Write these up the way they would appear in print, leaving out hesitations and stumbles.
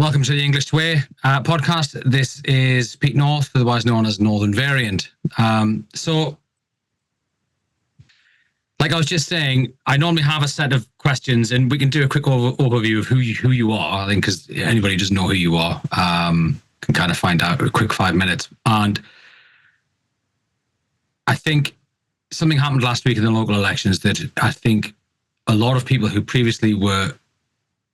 Welcome to the English Way podcast. This is Pete North, otherwise known as Northern Variant. So, like I was just saying, I normally have a set of questions, and we can do a quick overview of who you are. I think because anybody who doesn't know who you are can kind of find out in a quick 5 minutes. And I think something happened last week in the local elections that I think a lot of people who previously were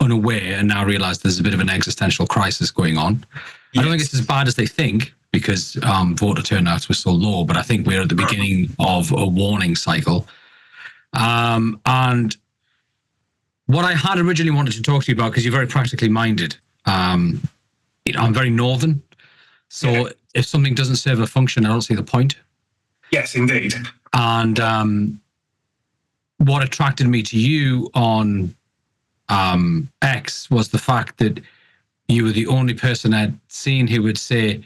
unaware and now realize there's a bit of an existential crisis going on. Yes. I don't think it's as bad as they think because voter turnouts were so low, but I think we're at the beginning of a warning cycle. And what I had originally wanted to talk to you about, because you're very practically minded, I'm very northern, so if something doesn't serve a function, I don't see the point. Yes, indeed. And what attracted me to you on X was the fact that you were the only person I'd seen who would say,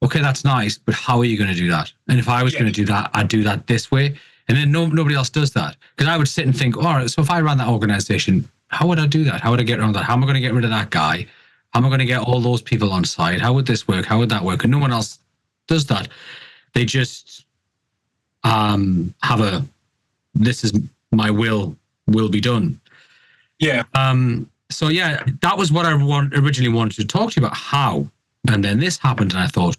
okay, that's nice, but how are you going to do that? And if I was going to do that, I'd do that this way. And then nobody else does that. Because I would sit and think, all right, so if I ran that organization, how would I do that? How would I get around that? How am I going to get rid of that guy? How am I going to get all those people on side? How would this work? How would that work? And no one else does that. They just have this is my will be done. Yeah. So yeah, that was what I originally wanted to talk to you about, how. And then this happened, and I thought,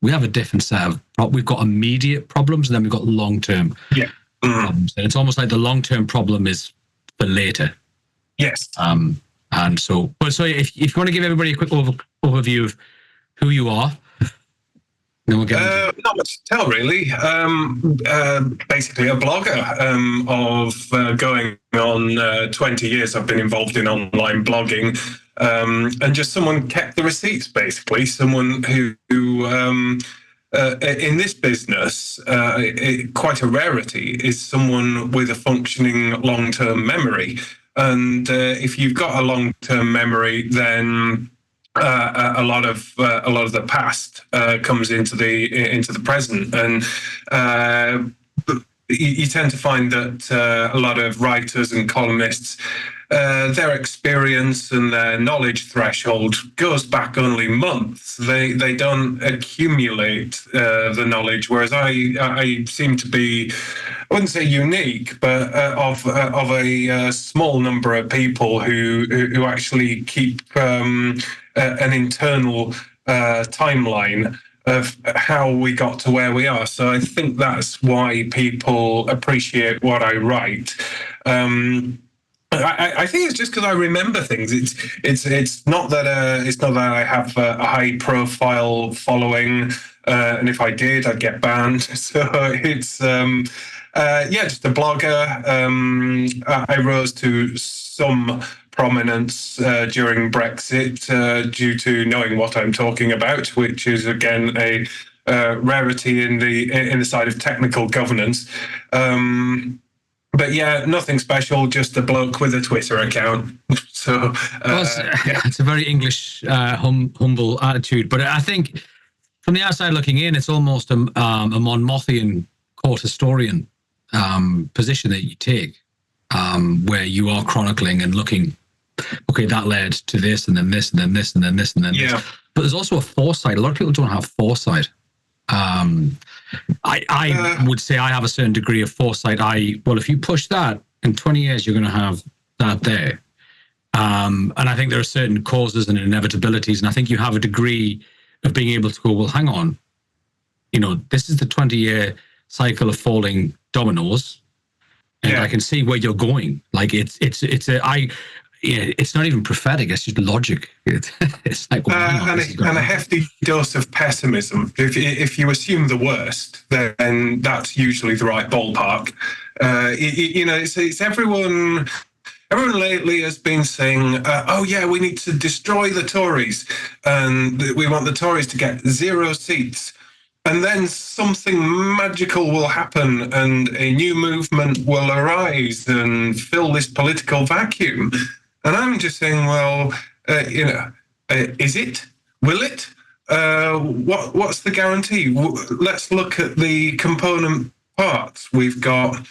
we have a different set of, we've got immediate problems, and then we've got long-term problems. And it's almost like the long-term problem is for later. Yes. And so if you want to give everybody a quick overview of who you are, then we'll get not much to tell, really. Basically a blogger of going on 20 years. I've been involved in online blogging, and just someone kept the receipts, basically. Someone who in this business, quite a rarity, is someone with a functioning long-term memory. And if you've got a long-term memory, then a lot of the past comes into the present, and you tend to find that a lot of writers and columnists, their experience and their knowledge threshold goes back only months. They don't accumulate the knowledge, whereas I seem to be, I wouldn't say unique, but of a small number of people who actually keep an internal timeline of how we got to where we are. So I think that's why people appreciate what I write. I think it's just because I remember things. It's not that I have a high profile following, and if I did, I'd get banned. So it's just a blogger. I rose to some prominence during Brexit due to knowing what I'm talking about, which is again a rarity in the side of technical governance. But yeah, nothing special, just a bloke with a Twitter account. So it's a very English, humble attitude. But I think from the outside looking in, it's almost a Monmouthian court historian position that you take, where you are chronicling and looking, okay, that led to this, and then this, and then this, and then this, and then this. But there's also a foresight. A lot of people don't have foresight. I would say I have a certain degree of foresight. If you push that, in 20 years, you're going to have that there. And I think there are certain causes and inevitabilities. And I think you have a degree of being able to go, well, hang on, this is the 20-year cycle of falling dominoes. And I can see where you're going. Like it's not even prophetic. It's just logic. It's like, and a hefty dose of pessimism. If you assume the worst, then that's usually the right ballpark. It's everyone. Everyone lately has been saying, we need to destroy the Tories, and we want the Tories to get 0 seats. And then something magical will happen, and a new movement will arise and fill this political vacuum. And I'm just saying, well, is it? Will it? What's the guarantee? Let's look at the component parts. We've got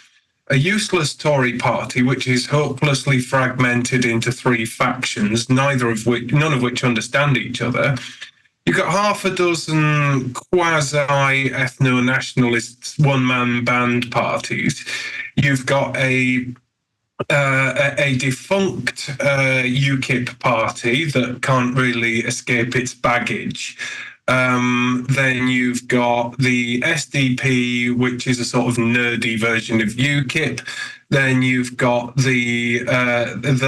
a useless Tory party which is hopelessly fragmented into three factions, none of which understand each other. You've got half a dozen quasi-ethno-nationalist one-man band parties. You've got a defunct UKIP party that can't really escape its baggage. Then you've got the SDP, which is a sort of nerdy version of UKIP. Then you've got the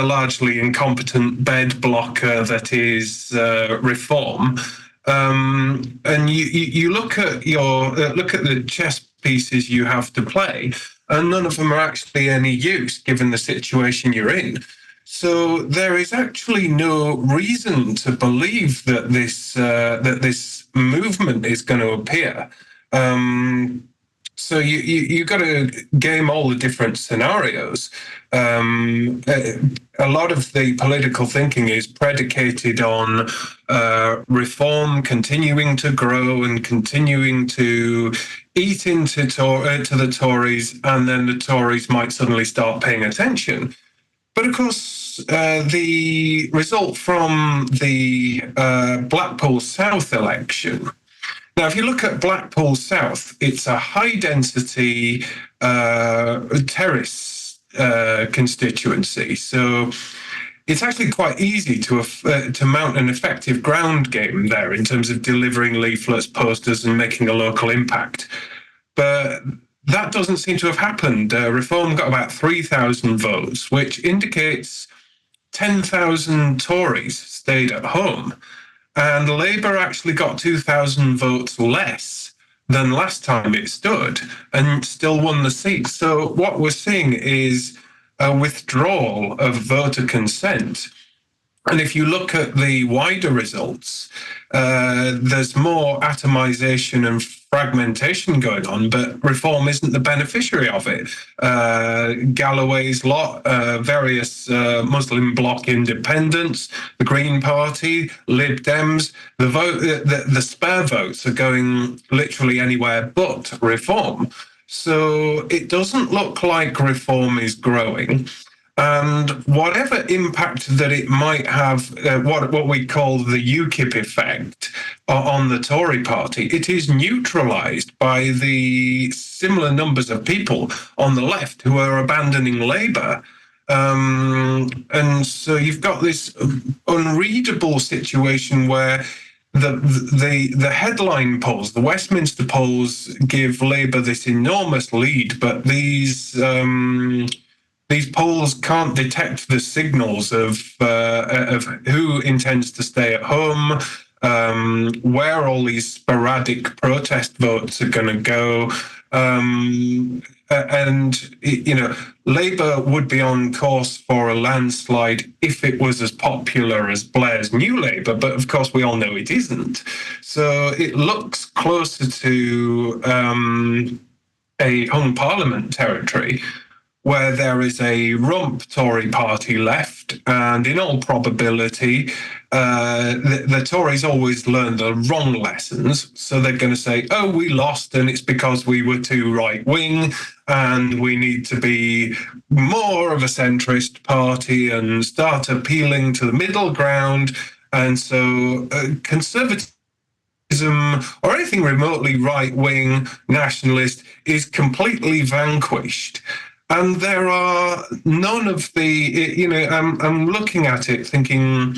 largely incompetent bed blocker that is Reform. And you look at the chess pieces you have to play, and none of them are actually any use given the situation you're in. So there is actually no reason to believe that this movement is going to appear. So you got to game all the different scenarios. A lot of the political thinking is predicated on Reform continuing to grow and continuing to eat into to the Tories, and then the Tories might suddenly start paying attention. But of course, the result from the Blackpool South election. Now, if you look at Blackpool South, it's a high-density terrace constituency. So it's actually quite easy to mount an effective ground game there in terms of delivering leaflets, posters, and making a local impact. But that doesn't seem to have happened. Reform got about 3,000 votes, which indicates 10,000 Tories stayed at home. And Labour actually got 2,000 votes less than last time it stood and still won the seat. So what we're seeing is a withdrawal of voter consent. And if you look at the wider results, there's more atomization and fragmentation going on, but Reform isn't the beneficiary of it. Galloway's lot, various Muslim bloc independents, the Green Party, Lib Dems, the spare votes are going literally anywhere but Reform. So it doesn't look like Reform is growing. And whatever impact that it might have, what we call the UKIP effect on the Tory party, it is neutralised by the similar numbers of people on the left who are abandoning Labour. And so you've got this unreadable situation where the headline polls, the Westminster polls, give Labour this enormous lead, but these polls can't detect the signals of who intends to stay at home, where all these sporadic protest votes are going to go. And, you know, Labour would be on course for a landslide if it was as popular as Blair's New Labour, but of course we all know it isn't. So it looks closer to a hung parliament territory, where there is a rump Tory party left, and in all probability, the Tories always learn the wrong lessons. So they're going to say, oh, we lost, and it's because we were too right-wing, and we need to be more of a centrist party and start appealing to the middle ground. And so conservatism or anything remotely right-wing nationalist is completely vanquished. And there are none of the, you know, I'm looking at it thinking,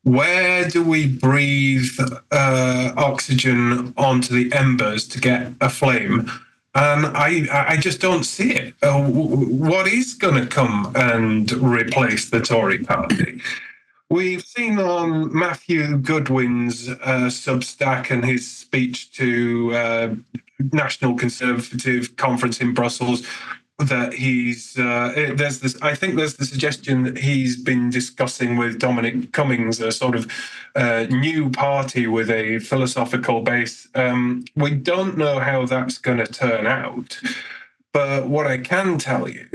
where do we breathe oxygen onto the embers to get a flame? And I just don't see it. What is going to come and replace the Tory party? We've seen on Matthew Goodwin's Substack and his speech to National Conservative Conference in Brussels that there's the suggestion that he's been discussing with Dominic Cummings, a sort of new party with a philosophical base. We don't know how that's going to turn out. But what I can tell you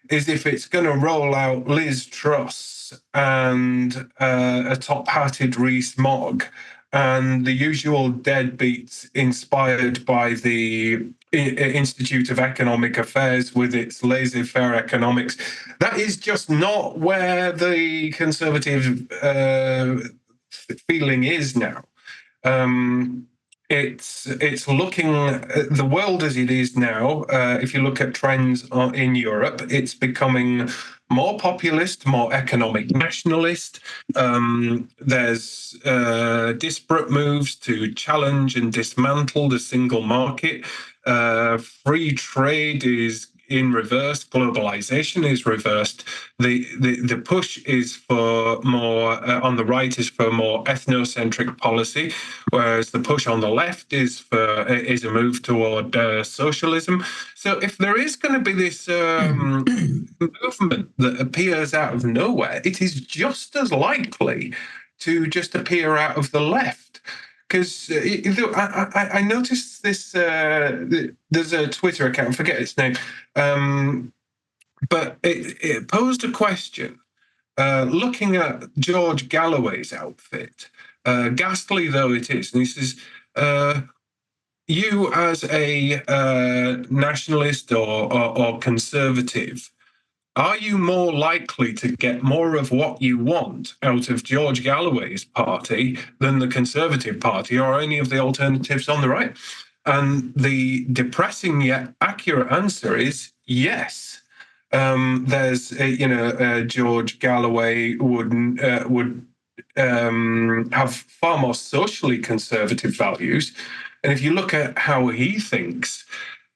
is if it's going to roll out Liz Truss and a top-hatted Rees-Mogg and the usual deadbeats inspired by the Institute of Economic Affairs with its laissez-faire economics. That is just not where the conservative feeling is now. It's looking at the world as it is now. If you look at trends in Europe, it's becoming more populist, more economic nationalist. There's disparate moves to challenge and dismantle the single market. Free trade is in reverse. Globalization is reversed. The push is for more on the right is for more ethnocentric policy, whereas the push on the left is a move toward socialism. So if there is going to be this movement that appears out of nowhere, it is just as likely to just appear out of the left. Because I noticed this, there's a Twitter account, I forget its name, but it posed a question looking at George Galloway's outfit, ghastly though it is. And he says, you as a nationalist or conservative, are you more likely to get more of what you want out of George Galloway's party than the Conservative Party or any of the alternatives on the right? And the depressing yet accurate answer is yes. There's, George Galloway would have far more socially conservative values. And if you look at how he thinks,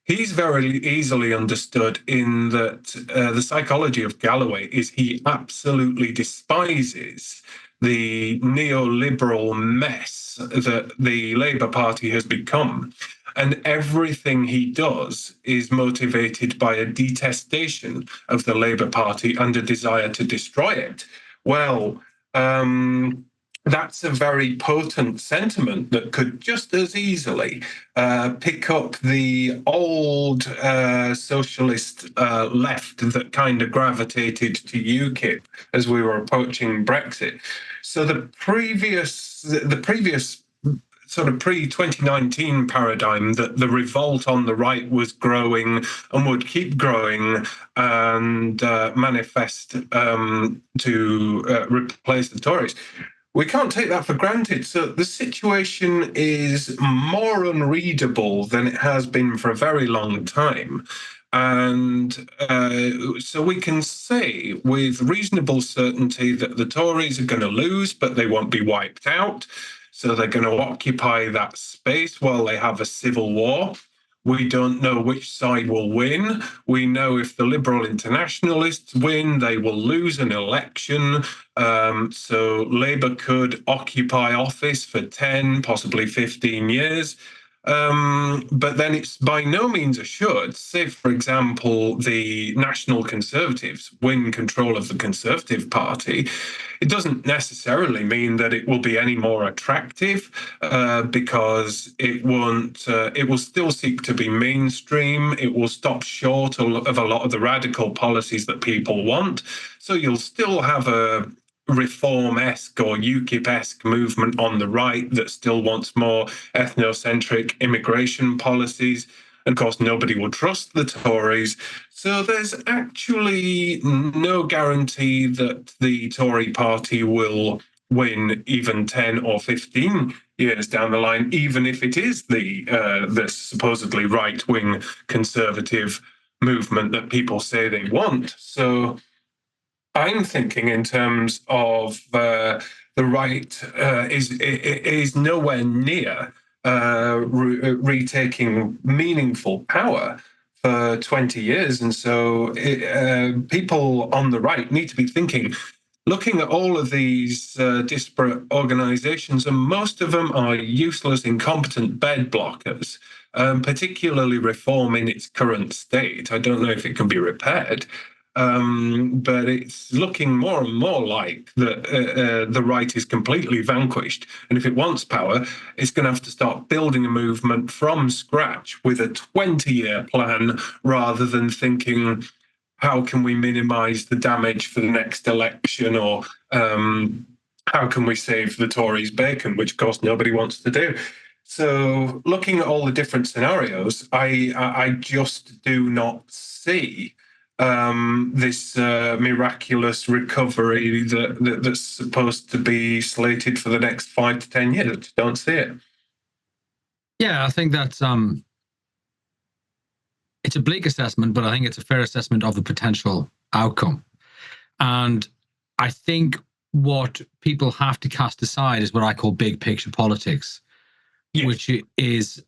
he's very easily understood in that the psychology of Galloway is he absolutely despises the neoliberal mess that the Labour Party has become. And everything he does is motivated by a detestation of the Labour Party and a desire to destroy it. Well, that's a very potent sentiment that could just as easily pick up the old socialist left that kind of gravitated to UKIP as we were approaching Brexit. So the previous sort of pre-2019 paradigm that the revolt on the right was growing and would keep growing and manifest to replace the Tories. We can't take that for granted. So the situation is more unreadable than it has been for a very long time. And so we can say with reasonable certainty that the Tories are going to lose, but they won't be wiped out. So they're going to occupy that space while they have a civil war. We don't know which side will win. We know if the Liberal Internationalists win, they will lose an election. So Labour could occupy office for 10, possibly 15 years. But then it's by no means assured. Say, for example, the National Conservatives win control of the Conservative Party. It doesn't necessarily mean that it will be any more attractive because it won't. It will still seek to be mainstream. It will stop short of a lot of the radical policies that people want. So you'll still have a reform-esque or UKIP-esque movement on the right that still wants more ethnocentric immigration policies. And of course, nobody will trust the Tories. So there's actually no guarantee that the Tory party will win even 10 or 15 years down the line, even if it is the supposedly right-wing conservative movement that people say they want. So I'm thinking in terms of the right is nowhere near retaking meaningful power for 20 years. And so people on the right need to be thinking, looking at all of these disparate organizations, and most of them are useless, incompetent bed blockers, particularly reform in its current state. I don't know if it can be repaired. But it's looking more and more like that the right is completely vanquished. And if it wants power, it's going to have to start building a movement from scratch with a 20-year plan rather than thinking, how can we minimize the damage for the next election, or how can we save the Tories' bacon, which of course nobody wants to do. So looking at all the different scenarios, I just do not see this miraculous recovery that's supposed to be slated for the next 5 to 10 years. I just don't see it. Yeah, I think that's it's a bleak assessment, but I think it's a fair assessment of the potential outcome. And I think what people have to cast aside is what I call big picture politics, Yes. which is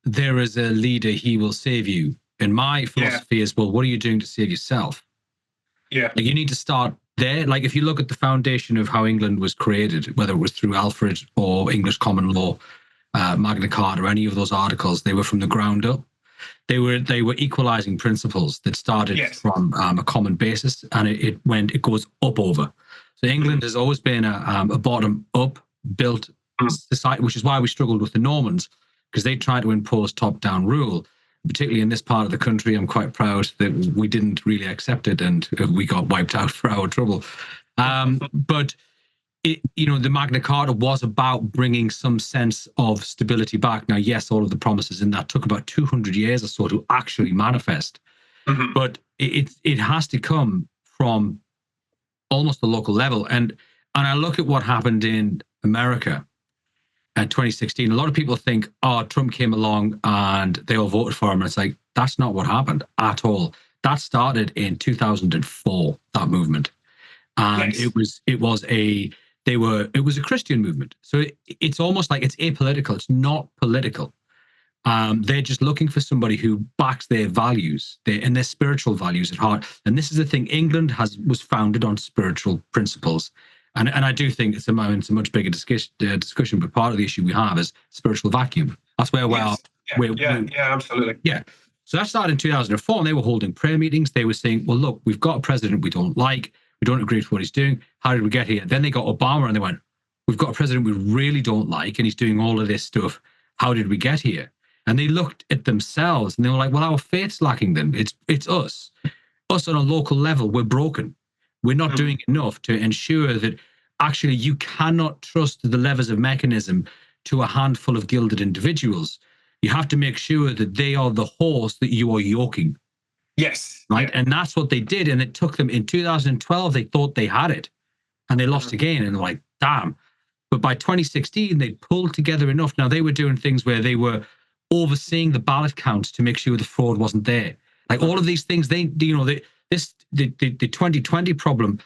there is a leader, he will save you. And my philosophy is, well, what are you doing to save yourself? Yeah. Like, you need to start there. Like, if you look at the foundation of how England was created, whether it was through Alfred or English common law, Magna Carta, or any of those articles, they were from the ground up. They were equalizing principles that started from a common basis, and it goes up over. So England has always been a bottom up built society, which is why we struggled with the Normans, because they tried to impose top down rule. Particularly in this part of the country, I'm quite proud that we didn't really accept it, and we got wiped out for our trouble. But the Magna Carta was about bringing some sense of stability back. Now, yes, all of the promises in that took about 200 years or so to actually manifest, but it has to come from almost the local level. And I look at what happened in America in 2016. A lot of people think, oh, Trump came along and they all voted for him. And it's like, that's not what happened at all. That started in 2004, that movement. And it was a Christian movement. So it's almost like it's apolitical. It's not political. They're just looking for somebody who backs their values and their spiritual values at heart. And this is the thing. England was founded on spiritual principles. And I do think it's a much bigger discussion, but part of the issue we have is spiritual vacuum. That's where absolutely. Yeah. So that started in 2004, and they were holding prayer meetings. They were saying, well, look, we've got a president we don't like. We don't agree with what he's doing. How did we get here? Then they got Obama, and they went, we've got a president we really don't like, and he's doing all of this stuff. How did we get here? And they looked at themselves, and they were like, well, our faith's lacking then. It's us. Us on a local level, we're broken. We're not doing enough to ensure that actually you cannot trust the levers of mechanism to a handful of gilded individuals. You have to make sure that they are the horse that you are yoking. Yes. Right. Yeah. And that's what they did. And it took them in 2012, they thought they had it and they lost again. And they're like, damn. But by 2016, they pulled together enough. Now, they were doing things where they were overseeing the ballot counts to make sure the fraud wasn't there. Like all of these things, the 2020 problem,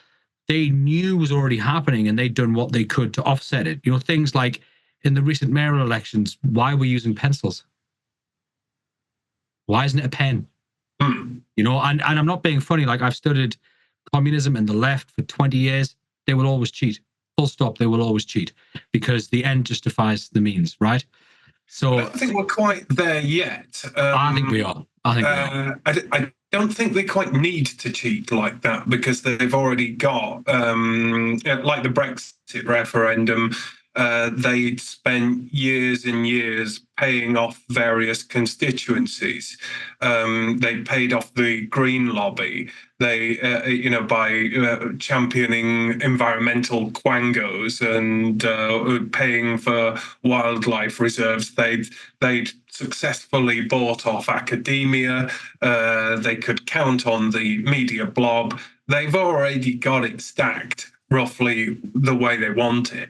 they knew was already happening, and they'd done what they could to offset it. Things like in the recent mayoral elections, why are we using pencils? Why isn't it a pen? And I'm not being funny. Like, I've studied communism and the left for 20 years. They will always cheat. Full stop. They will always cheat because the end justifies the means, right? So I don't think we're quite there yet. I think we are. I don't think they quite need to cheat like that, because they've already got, like the Brexit referendum, they'd spent years and years paying off various constituencies. They paid off the Green lobby. They, by championing environmental quangos and paying for wildlife reserves, they'd successfully bought off academia. They could count on the media blob. They've already got it stacked roughly the way they want it.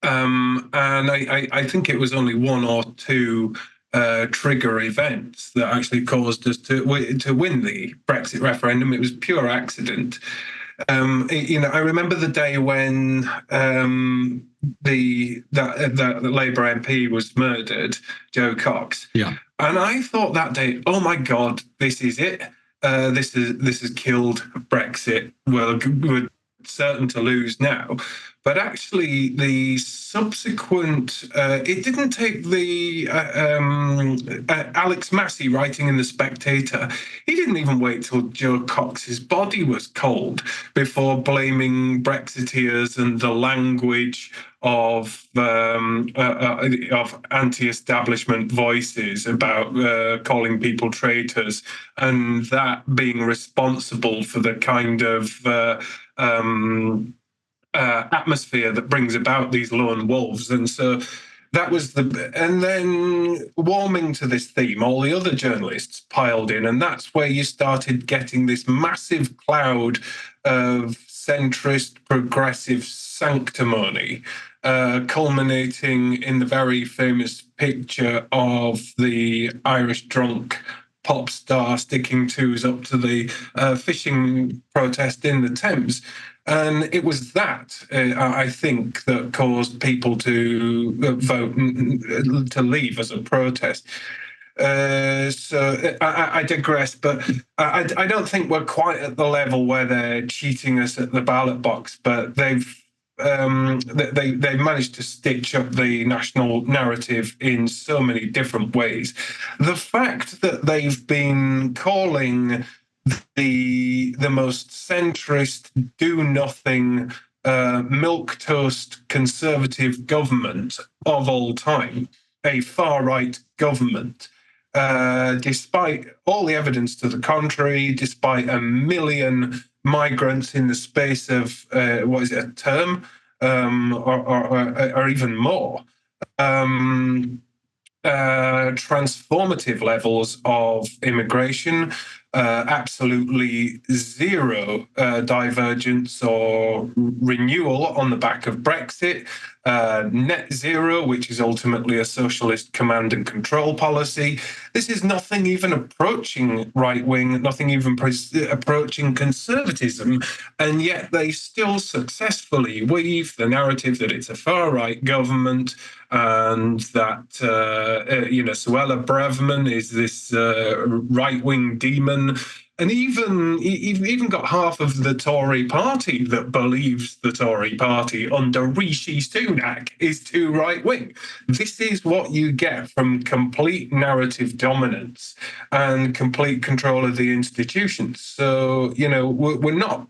And I think it was only one or two trigger events that actually caused us to win the Brexit referendum. It was pure accident. I remember the day when the Labour MP was murdered, Joe Cox. Yeah. And I thought that day, oh my God, this is it. This has killed Brexit. We're certain to lose now. But actually, the subsequent, it didn't take the Alex Massey writing in The Spectator. He didn't even wait till Joe Cox's body was cold before blaming Brexiteers and the language of anti-establishment voices about calling people traitors, and that being responsible for the kind of atmosphere that brings about these lone wolves. And so that was and then warming to this theme, all the other journalists piled in, and that's where you started getting this massive cloud of centrist, progressive sanctimony, culminating in the very famous picture of the Irish drunk pop star sticking twos up to the fishing protest in the Thames. And it was that, I think, that caused people to vote to leave as a protest. So I digress, but I don't think we're quite at the level where they're cheating us at the ballot box, but they've managed to stitch up the national narrative in so many different ways. The fact that they've been calling the most centrist, do-nothing, milquetoast conservative government of all time a far-right government, despite all the evidence to the contrary, despite 1 million migrants in the space of, a term, or even more. Transformative levels of immigration, absolutely zero divergence or renewal on the back of Brexit, net zero, which is ultimately a socialist command and control policy. This is nothing even approaching right-wing, nothing even approaching conservatism, and yet they still successfully weave the narrative that it's a far-right government and that, Suella Braverman is this right-wing demon. And even got half of the Tory party that believes the Tory party under Rishi Sunak is too right-wing. This is what you get from complete narrative dominance and complete control of the institutions. So, we're not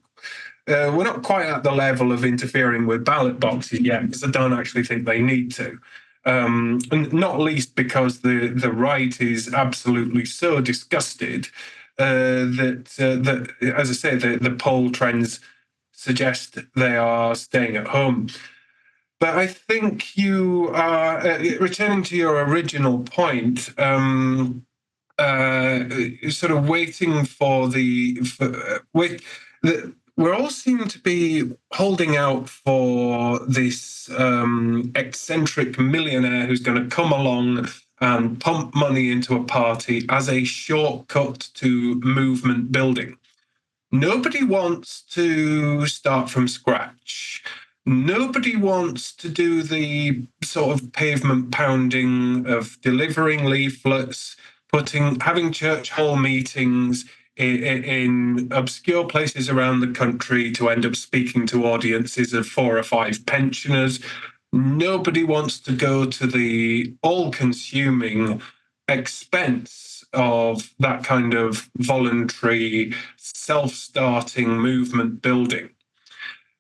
quite at the level of interfering with ballot boxes yet, because I don't actually think they need to. And not least because the right is absolutely so disgusted that, as I say, the poll trends suggest they are staying at home. But I think you are, returning to your original point, sort of waiting for we all seem to be holding out for this eccentric millionaire who's going to come along and pump money into a party as a shortcut to movement building. Nobody wants to start from scratch. Nobody wants to do the sort of pavement pounding of delivering leaflets, having church hall meetings in obscure places around the country to end up speaking to audiences of 4 or 5 pensioners. Nobody wants to go to the all-consuming expense of that kind of voluntary, self-starting movement building.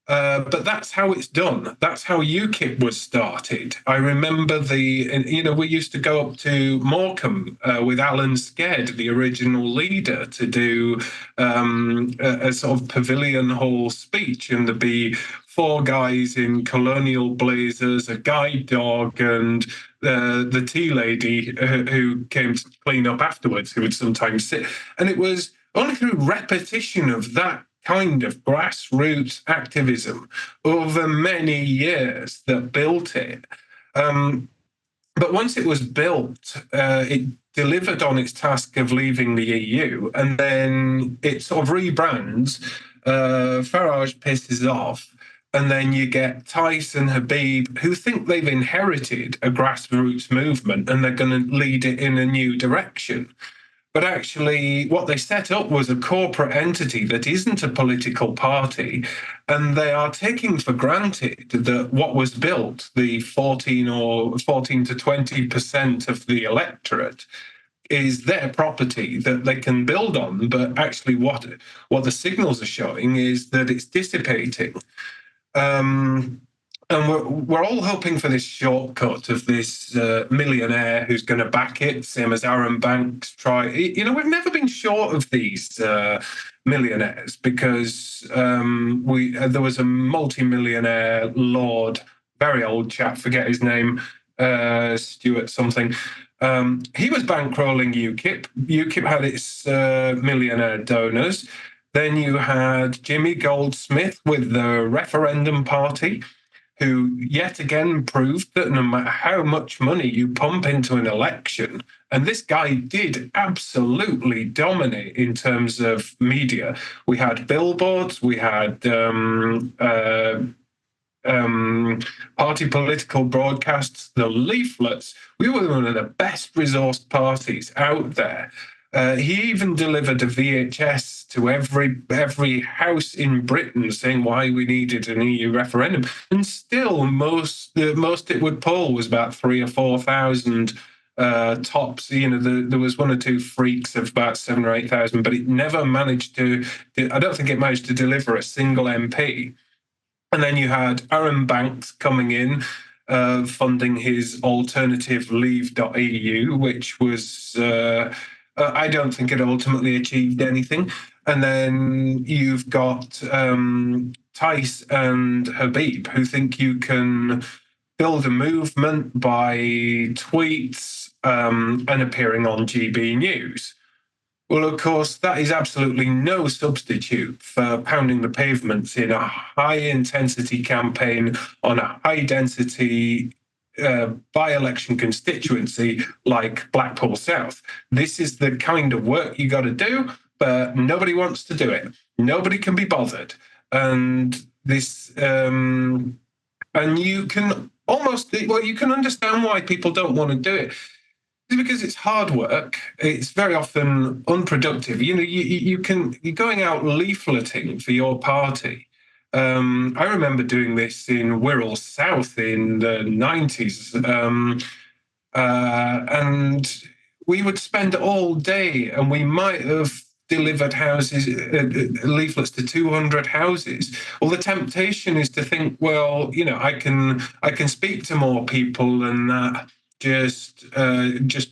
But that's how it's done. That's how UKIP was started. I remember we used to go up to Morecambe with Alan Sked, the original leader, to do a sort of pavilion hall speech, and there'd be 4 guys in colonial blazers, a guide dog, and the tea lady who came to clean up afterwards, who would sometimes sit. And it was only through repetition of that kind of grassroots activism over many years that built it. But once it was built, it delivered on its task of leaving the EU, and then it sort of rebrands. Farage pisses off, and then you get Tice and Habib, who think they've inherited a grassroots movement and they're going to lead it in a new direction. But actually, what they set up was a corporate entity that isn't a political party, and they are taking for granted that what was built, the 14 to 20% of the electorate, is their property that they can build on. But actually, what the signals are showing is that it's dissipating. And we're all hoping for this shortcut of this millionaire who's going to back it, same as Aaron Banks tried. We've never been short of these millionaires, because there was a multi-millionaire lord, very old chap, forget his name, Stuart something. He was bankrolling UKIP. UKIP had its millionaire donors. Then you had Jimmy Goldsmith with the Referendum Party, who yet again proved that no matter how much money you pump into an election, and this guy did absolutely dominate in terms of media. We had billboards, we had party political broadcasts, the leaflets. We were one of the best resourced parties out there. He even delivered a VHS to every house in Britain saying why we needed an EU referendum. And still, the most it would poll was about 3,000 or 4,000 tops. There was one or two freaks of about 7,000 or 8,000, but it never managed to. I don't think it managed to deliver a single MP. And then you had Aaron Banks coming in, funding his alternative Leave.eu, which was, I don't think it ultimately achieved anything. And then you've got Tice and Habib, who think you can build a movement by tweets and appearing on GB News. Well, of course, that is absolutely no substitute for pounding the pavements in a high-intensity campaign on a high-density by-election constituency like Blackpool South. This is the kind of work you got to do, but nobody wants to do it. Nobody can be bothered. And this, and you can you can understand why people don't want to do it. Because it's hard work. It's very often unproductive. You're going out leafleting for your party. I remember doing this in Wirral South in the 90s. And we would spend all day, and we might have delivered leaflets to 200 houses. Well, the temptation is to think, well, I can speak to more people than that. Just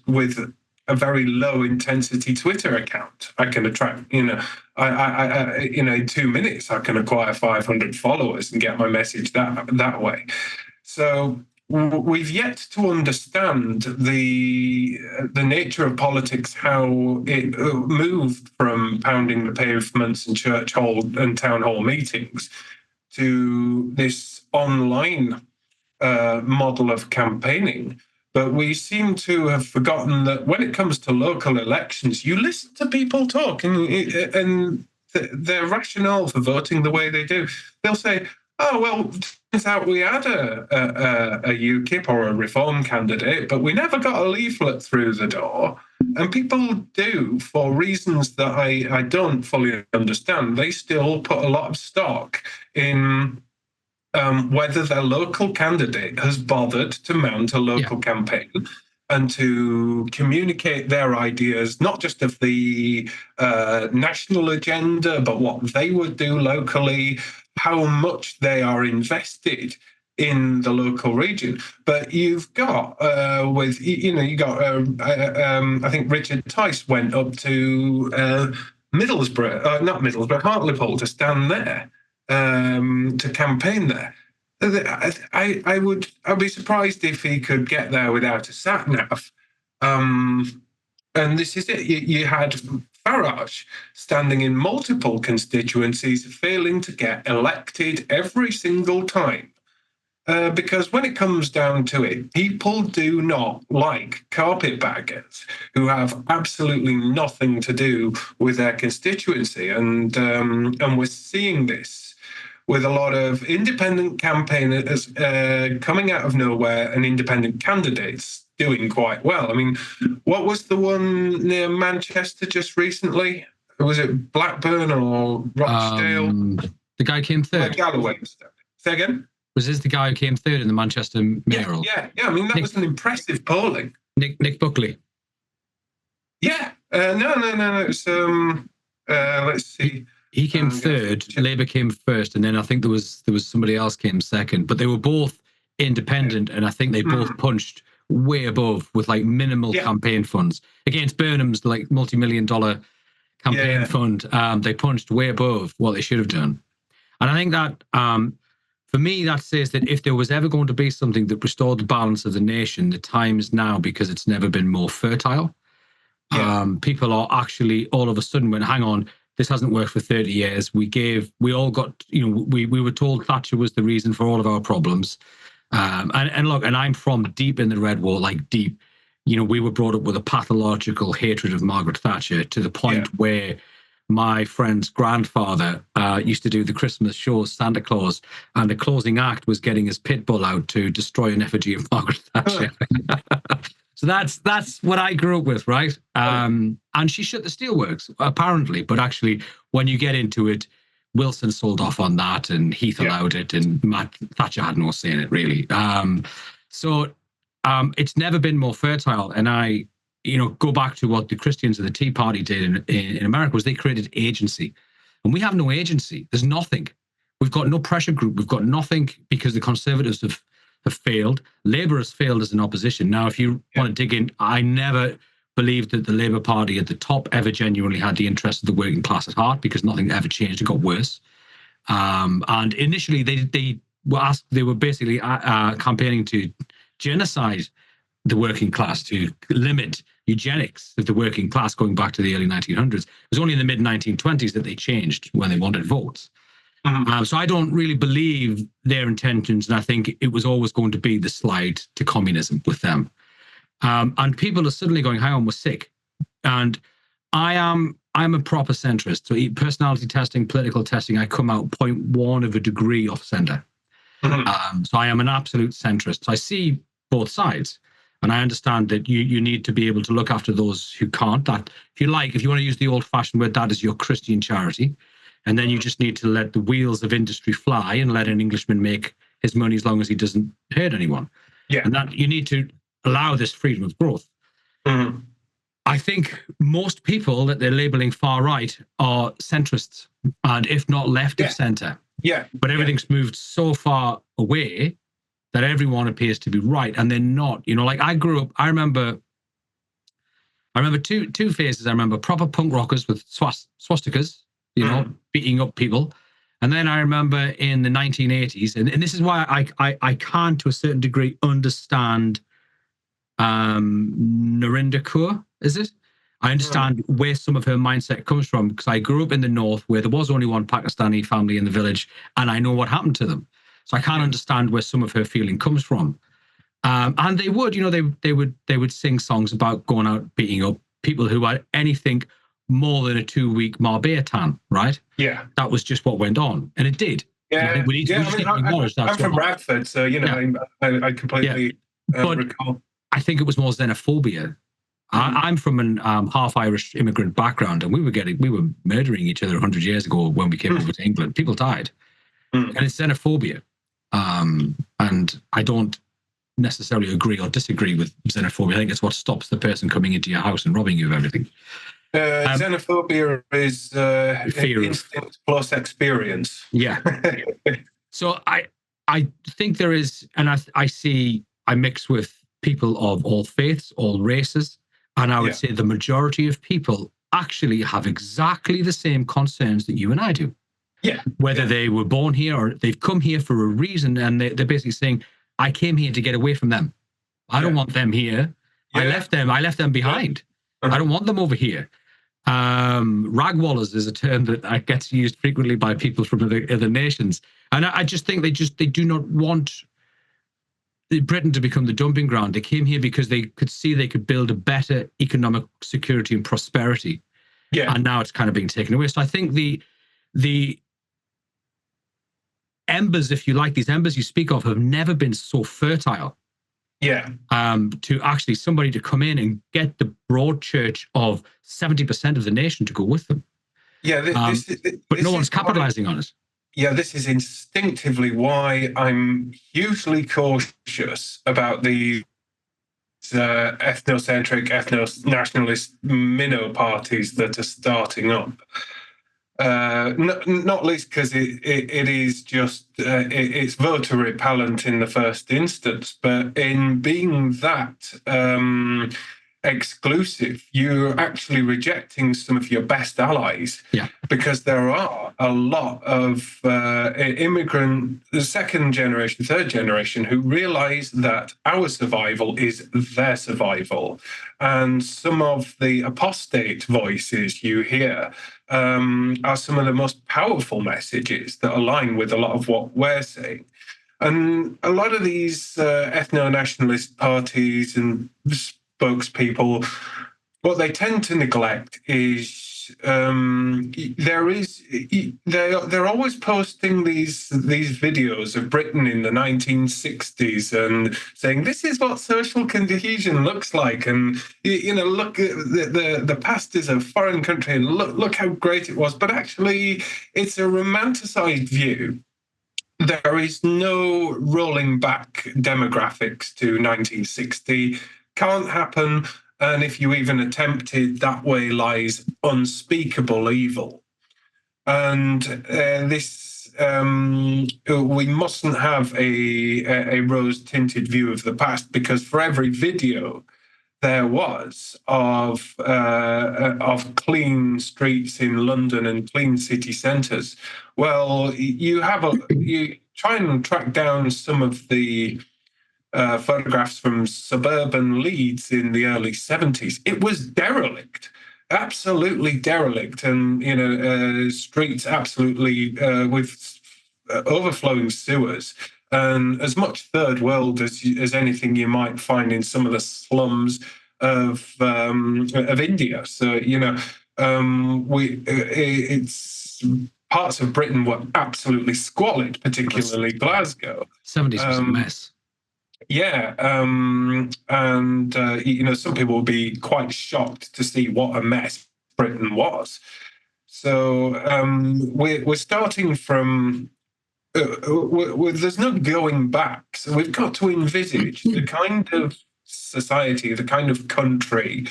with a very low intensity Twitter account, I can attract, in 2 minutes, I can acquire 500 followers and get my message that way. So we've yet to understand the nature of politics, how it moved from pounding the pavements and church hall and town hall meetings to this online model of campaigning. But we seem to have forgotten that when it comes to local elections, you listen to people talk, and their rationale for voting the way they do. They'll say, "Oh well, turns out we had a UKIP or a Reform candidate, but we never got a leaflet through the door." And people do, for reasons that I don't fully understand. They still put a lot of stock in whether their local candidate has bothered to mount a local campaign and to communicate their ideas, not just of the national agenda, but what they would do locally, how much they are invested in the local region. But you've got I think Richard Tice went up to Hartlepool to stand there. To campaign there. I'd be surprised if he could get there without a sat nav. And this is it. You had Farage standing in multiple constituencies, failing to get elected every single time. Because when it comes down to it, people do not like carpetbaggers who have absolutely nothing to do with their constituency. And we're seeing this with a lot of independent campaigners coming out of nowhere and independent candidates doing quite well. I mean, what was the one near Manchester just recently? Was it Blackburn or Rochdale? The guy came third. Galloway. Say again? Was this the guy who came third in the Manchester mayoral? Yeah. I mean, that was an impressive polling. Nick Buckley. Yeah. No. It was, let's see. He came third, Labour came first, and then I think there was somebody else came second. But they were both independent, and I think they both punched way above with like minimal campaign funds against Burnham's like multi-million-dollar campaign fund. They punched way above what they should have done, and I think that for me, that says that if there was ever going to be something that restored the balance of the nation, the time is now, because it's never been more fertile. Yeah. People are actually all of a sudden went, hang on, this hasn't worked for 30 years. We all got, we were told Thatcher was the reason for all of our problems. And look, and I'm from deep in the Red Wall, like deep. We were brought up with a pathological hatred of Margaret Thatcher, to the point where my friend's grandfather used to do the Christmas shows, Santa Claus, and the closing act was getting his pit bull out to destroy an effigy of Margaret Thatcher. So that's what I grew up with, right? And she shut the steelworks, apparently. But actually, when you get into it, Wilson sold off on that, and Heath allowed it, and Thatcher had no say in it, really. So it's never been more fertile. And I, go back to what the Christians of the Tea Party did in America, was they created agency. And we have no agency. There's nothing. We've got no pressure group. We've got nothing, because the Conservatives have failed. Labour has failed as an opposition. Now, if you want to dig in, I never believed that the Labour Party at the top ever genuinely had the interests of the working class at heart, because nothing ever changed. It got worse. And initially, they were basically campaigning to genocide the working class, to limit eugenics of the working class, going back to the early 1900s. It was only in the mid 1920s that they changed, when they wanted votes. So I don't really believe their intentions, and I think it was always going to be the slide to communism with them. And people are suddenly going, hang on, we're sick. And I'm a proper centrist. So personality testing, political testing, I come out 0.1 of a degree off center. So I am an absolute centrist. So I see both sides. And I understand that you need to be able to look after those who can't. That, if you want to use the old-fashioned word, that is your Christian charity. And then you just need to let the wheels of industry fly and let an Englishman make his money as long as he doesn't hurt anyone. Yeah. And that you need to allow this freedom of growth. I think most people that they're labeling far right are centrists, and if not left of center. Yeah. But everything's moved so far away that everyone appears to be right, and they're not. Like I grew up, I remember two phases. I remember proper punk rockers with swastikas, beating up people. And then I remember in the 1980s, and this is why I can, to a certain degree, understand Narendra Kaur, is it? I understand where some of her mindset comes from, because I grew up in the north where there was only one Pakistani family in the village, and I know what happened to them. So I can't understand where some of her feeling comes from. And they would, they would sing songs about going out beating up people who had anything more than a 2-week Marbella tan, right? Yeah. That was just what went on. And it did. Yeah. I'm from Bradford, so, I completely recall. I think it was more xenophobia. I'm from an half Irish immigrant background, and we were murdering each other 100 years ago when we came over to England. People died. And it's xenophobia. And I don't necessarily agree or disagree with xenophobia. I think it's what stops the person coming into your house and robbing you of everything. Xenophobia is fear instinct plus experience. Yeah. So I think there is, and I mix with people of all faiths, all races, and I would say the majority of people actually have exactly the same concerns that you and I do. Yeah. Whether they were born here or they've come here for a reason, and they're basically saying, I came here to get away from them. I don't want them here. I left them behind. I don't want them over here. Ragwallers is a term that gets used frequently by people from other nations. And I just think they do not want Britain to become the dumping ground. They came here because they could see they could build a better economic security and prosperity. Yeah. And now it's kind of being taken away. So I think the embers, if you like, these embers you speak of have never been so fertile. Yeah. To actually somebody to come in and get the broad church of 70% of the nation to go with them. Yeah. But no one's capitalizing on it. Yeah, this is instinctively why I'm hugely cautious about the ethnocentric, ethno-nationalist minnow parties that are starting up. Not least because it is just it's voter repellent in the first instance, but in being that exclusive. You're actually rejecting some of your best allies. Yeah. Because there are a lot of immigrant, second generation, third generation, who realize that our survival is their survival. And some of the apostate voices you hear are some of the most powerful messages that align with a lot of what we're saying. And a lot of these ethno-nationalist parties and spokespeople, what they tend to neglect is they're always posting these videos of Britain in the 1960s and saying this is what social cohesion looks like, and look at the past is a foreign country and look how great it was. But actually, it's a romanticized view. There is no rolling back demographics to 1960. Can't happen. And if you even attempted, that way lies unspeakable evil. And we mustn't have a rose-tinted view of the past, because for every video there was of clean streets in London and clean city centres, well, you try and track down some of the photographs from suburban Leeds in the early 70s. It was derelict, absolutely derelict, and streets absolutely with overflowing sewers, and as much third world as anything you might find in some of the slums of India. So it's parts of Britain were absolutely squalid, particularly Glasgow. 70s was a mess. Yeah, some people will be quite shocked to see what a mess Britain was. So we're starting from. There's no going back. So we've got to envisage the kind of society, the kind of country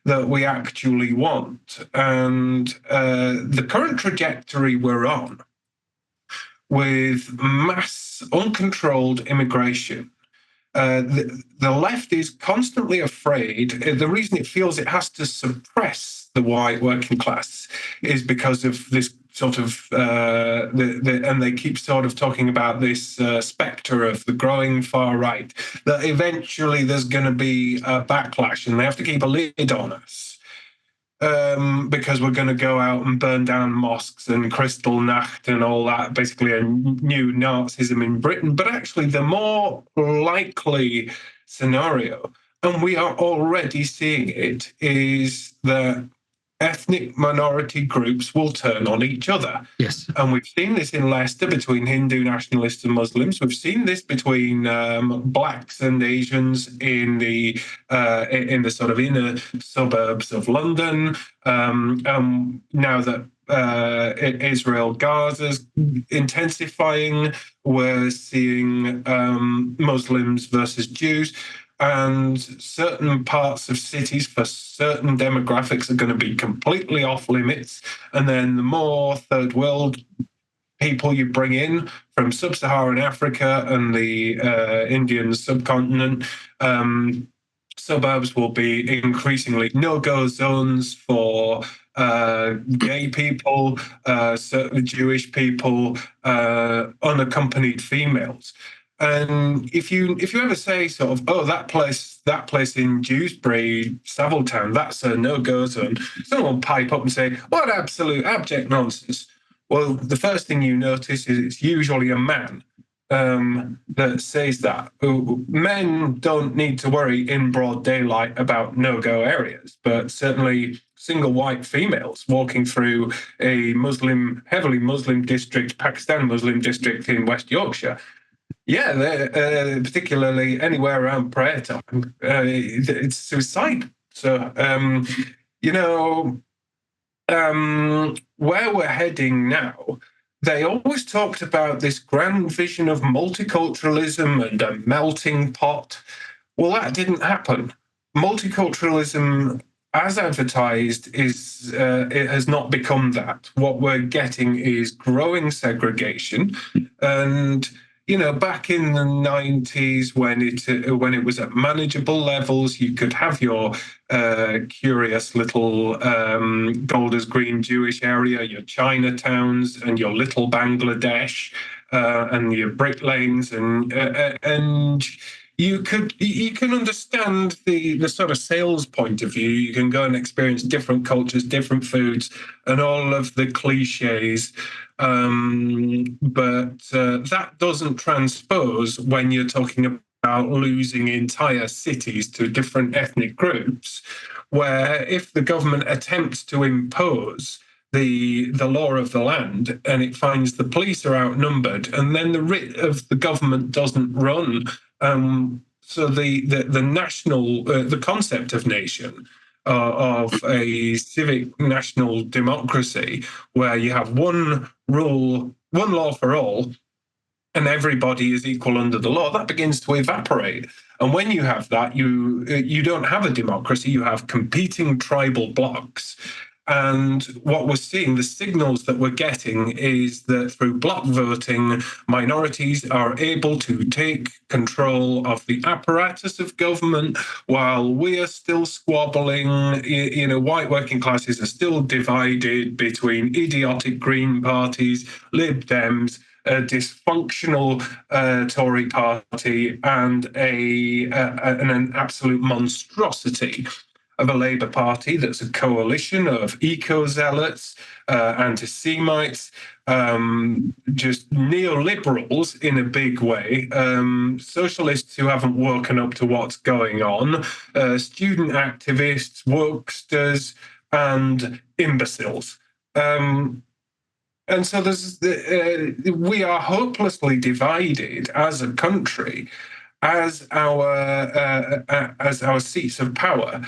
that we actually want, and the current trajectory we're on, with mass uncontrolled immigration. The left is constantly afraid. The reason it feels it has to suppress the white working class is because of this sort of, and they keep sort of talking about this spectre of the growing far right, that eventually there's going to be a backlash and they have to keep a lid on us. Because we're going to go out and burn down mosques and Kristallnacht and all that, basically a new Nazism in Britain. But actually, the more likely scenario, and we are already seeing it, is that ethnic minority groups will turn on each other. Yes. And we've seen this in Leicester between Hindu nationalists and Muslims. We've seen this between blacks and Asians in the sort of inner suburbs of London. Now that Israel Gaza's intensifying, we're seeing Muslims versus Jews. And certain parts of cities for certain demographics are going to be completely off limits. And then the more third world people you bring in from sub-Saharan Africa and the Indian subcontinent, suburbs will be increasingly no-go zones for gay people, certain Jewish people, unaccompanied females. And if you ever say sort of, oh, that place in Dewsbury, Saviltown, that's a no-go zone, someone will pipe up and say, what absolute abject nonsense. Well, the first thing you notice is it's usually a man that says that. Men don't need to worry in broad daylight about no-go areas, but certainly single white females walking through a heavily Muslim district, Pakistan Muslim district in West Yorkshire, yeah, particularly anywhere around prayer time, it's suicide. So, where we're heading now, they always talked about this grand vision of multiculturalism and a melting pot. Well, that didn't happen. Multiculturalism, as advertised, it has not become that. What we're getting is growing segregation, and back in the 90s when it was at manageable levels, you could have your curious little Golders Green Jewish area, your Chinatowns, and your little Bangladesh, and your brick lanes, and you can understand the sort of sales point of view. You can go and experience different cultures, different foods, and all of the cliches. But that doesn't transpose when you're talking about losing entire cities to different ethnic groups, where if the government attempts to impose the law of the land and it finds the police are outnumbered, and then the writ of the government doesn't run. So the national the concept of nation, of a civic national democracy where you have one rule, one law for all, and everybody is equal under the law, that begins to evaporate. And when you have that, you don't have a democracy. You have competing tribal blocks. And what we're seeing, the signals that we're getting, is that through block voting, minorities are able to take control of the apparatus of government while we are still squabbling. White working classes are still divided between idiotic Green parties, Lib Dems, a dysfunctional Tory party, and an absolute monstrosity of a Labour Party that's a coalition of eco-zealots, anti-Semites, just neoliberals in a big way, socialists who haven't woken up to what's going on, student activists, wokesters, and imbeciles. And so we are hopelessly divided as a country, as our seats of power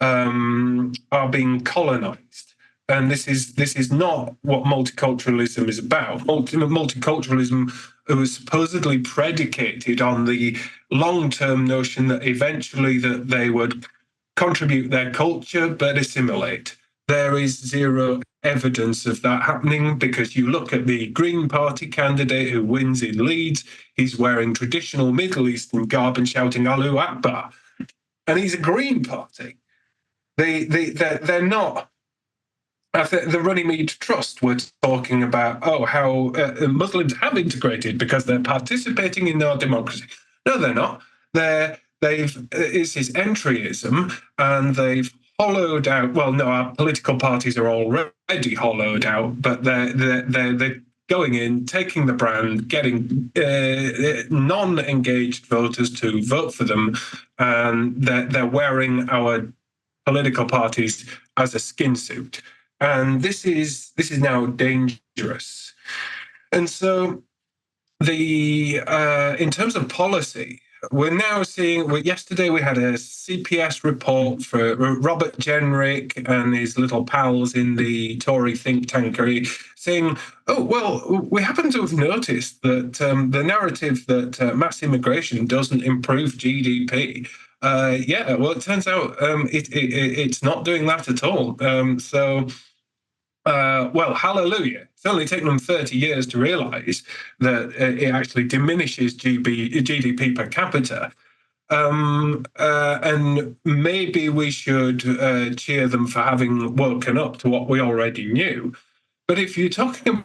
are being colonized. And this is not what multiculturalism is about. Multiculturalism was supposedly predicated on the long-term notion that eventually that they would contribute their culture but assimilate. There is zero evidence of that happening, because you look at the Green Party candidate who wins in Leeds, he's wearing traditional Middle Eastern garb and shouting Allahu Akbar, and he's a Green Party. They're not. The Runnymede Trust were talking about how Muslims have integrated because they're participating in our democracy. No, they're not. It's this entryism, and they've hollowed out. Well, no, our political parties are already hollowed out, but they're going in, taking the brand, getting non-engaged voters to vote for them, and they're wearing our political parties as a skin suit. And this is now dangerous. And so in terms of policy, we're now seeing, yesterday we had a CPS report for Robert Jenrick and his little pals in the Tory think tankery saying, we happen to have noticed that the narrative that mass immigration doesn't improve GDP. It turns out it's not doing that at all. Hallelujah. It's only taken them 30 years to realize that it actually diminishes GDP per capita. And maybe we should cheer them for having woken up to what we already knew. But if you're talking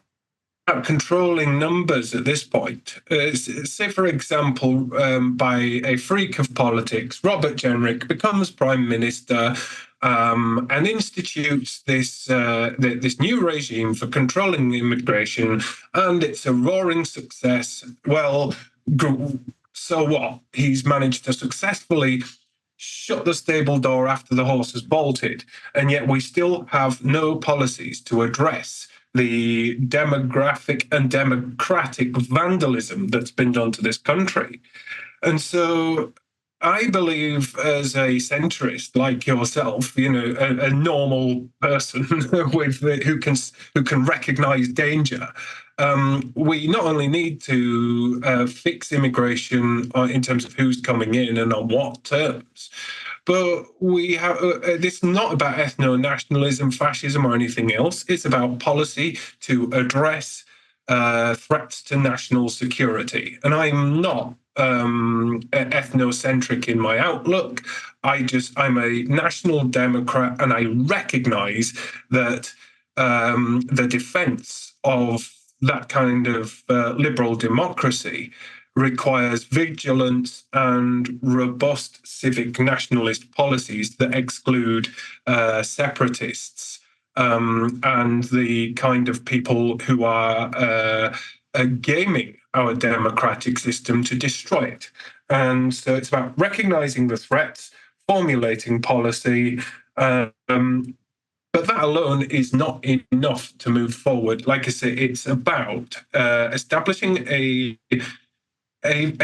about controlling numbers at this point, say, for example, by a freak of politics, Robert Jenrick becomes Prime Minister, and institutes this new regime for controlling immigration, and it's a roaring success. Well, so what? He's managed to successfully shut the stable door after the horse has bolted, and yet we still have no policies to address the demographic and democratic vandalism that's been done to this country. And so I believe, as a centrist like yourself, a normal person who can recognize danger, we not only need to fix immigration in terms of who's coming in and on what terms, but we have this is not about ethno-nationalism, fascism, or anything else. It's about policy to address threats to national security. And I'm not ethnocentric in my outlook. I'm a national democrat, and I recognize that the defense of that kind of liberal democracy requires vigilance and robust civic nationalist policies that exclude separatists and the kind of people who are gaming our democratic system to destroy it. And so it's about recognizing the threats, formulating policy, but that alone is not enough to move forward. Like I say, it's about establishing a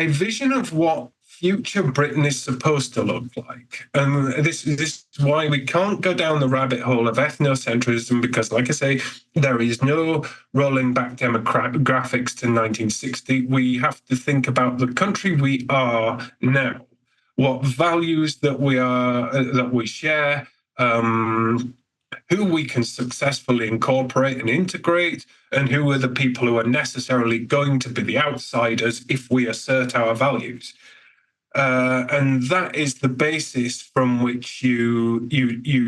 vision of what future Britain is supposed to look like. And this is why we can't go down the rabbit hole of ethnocentrism, because, like I say, there is no rolling back demographics to 1960. We have to think about the country we are now, what values that we share, who we can successfully incorporate and integrate, and who are the people who are necessarily going to be the outsiders if we assert our values. And that is the basis from which you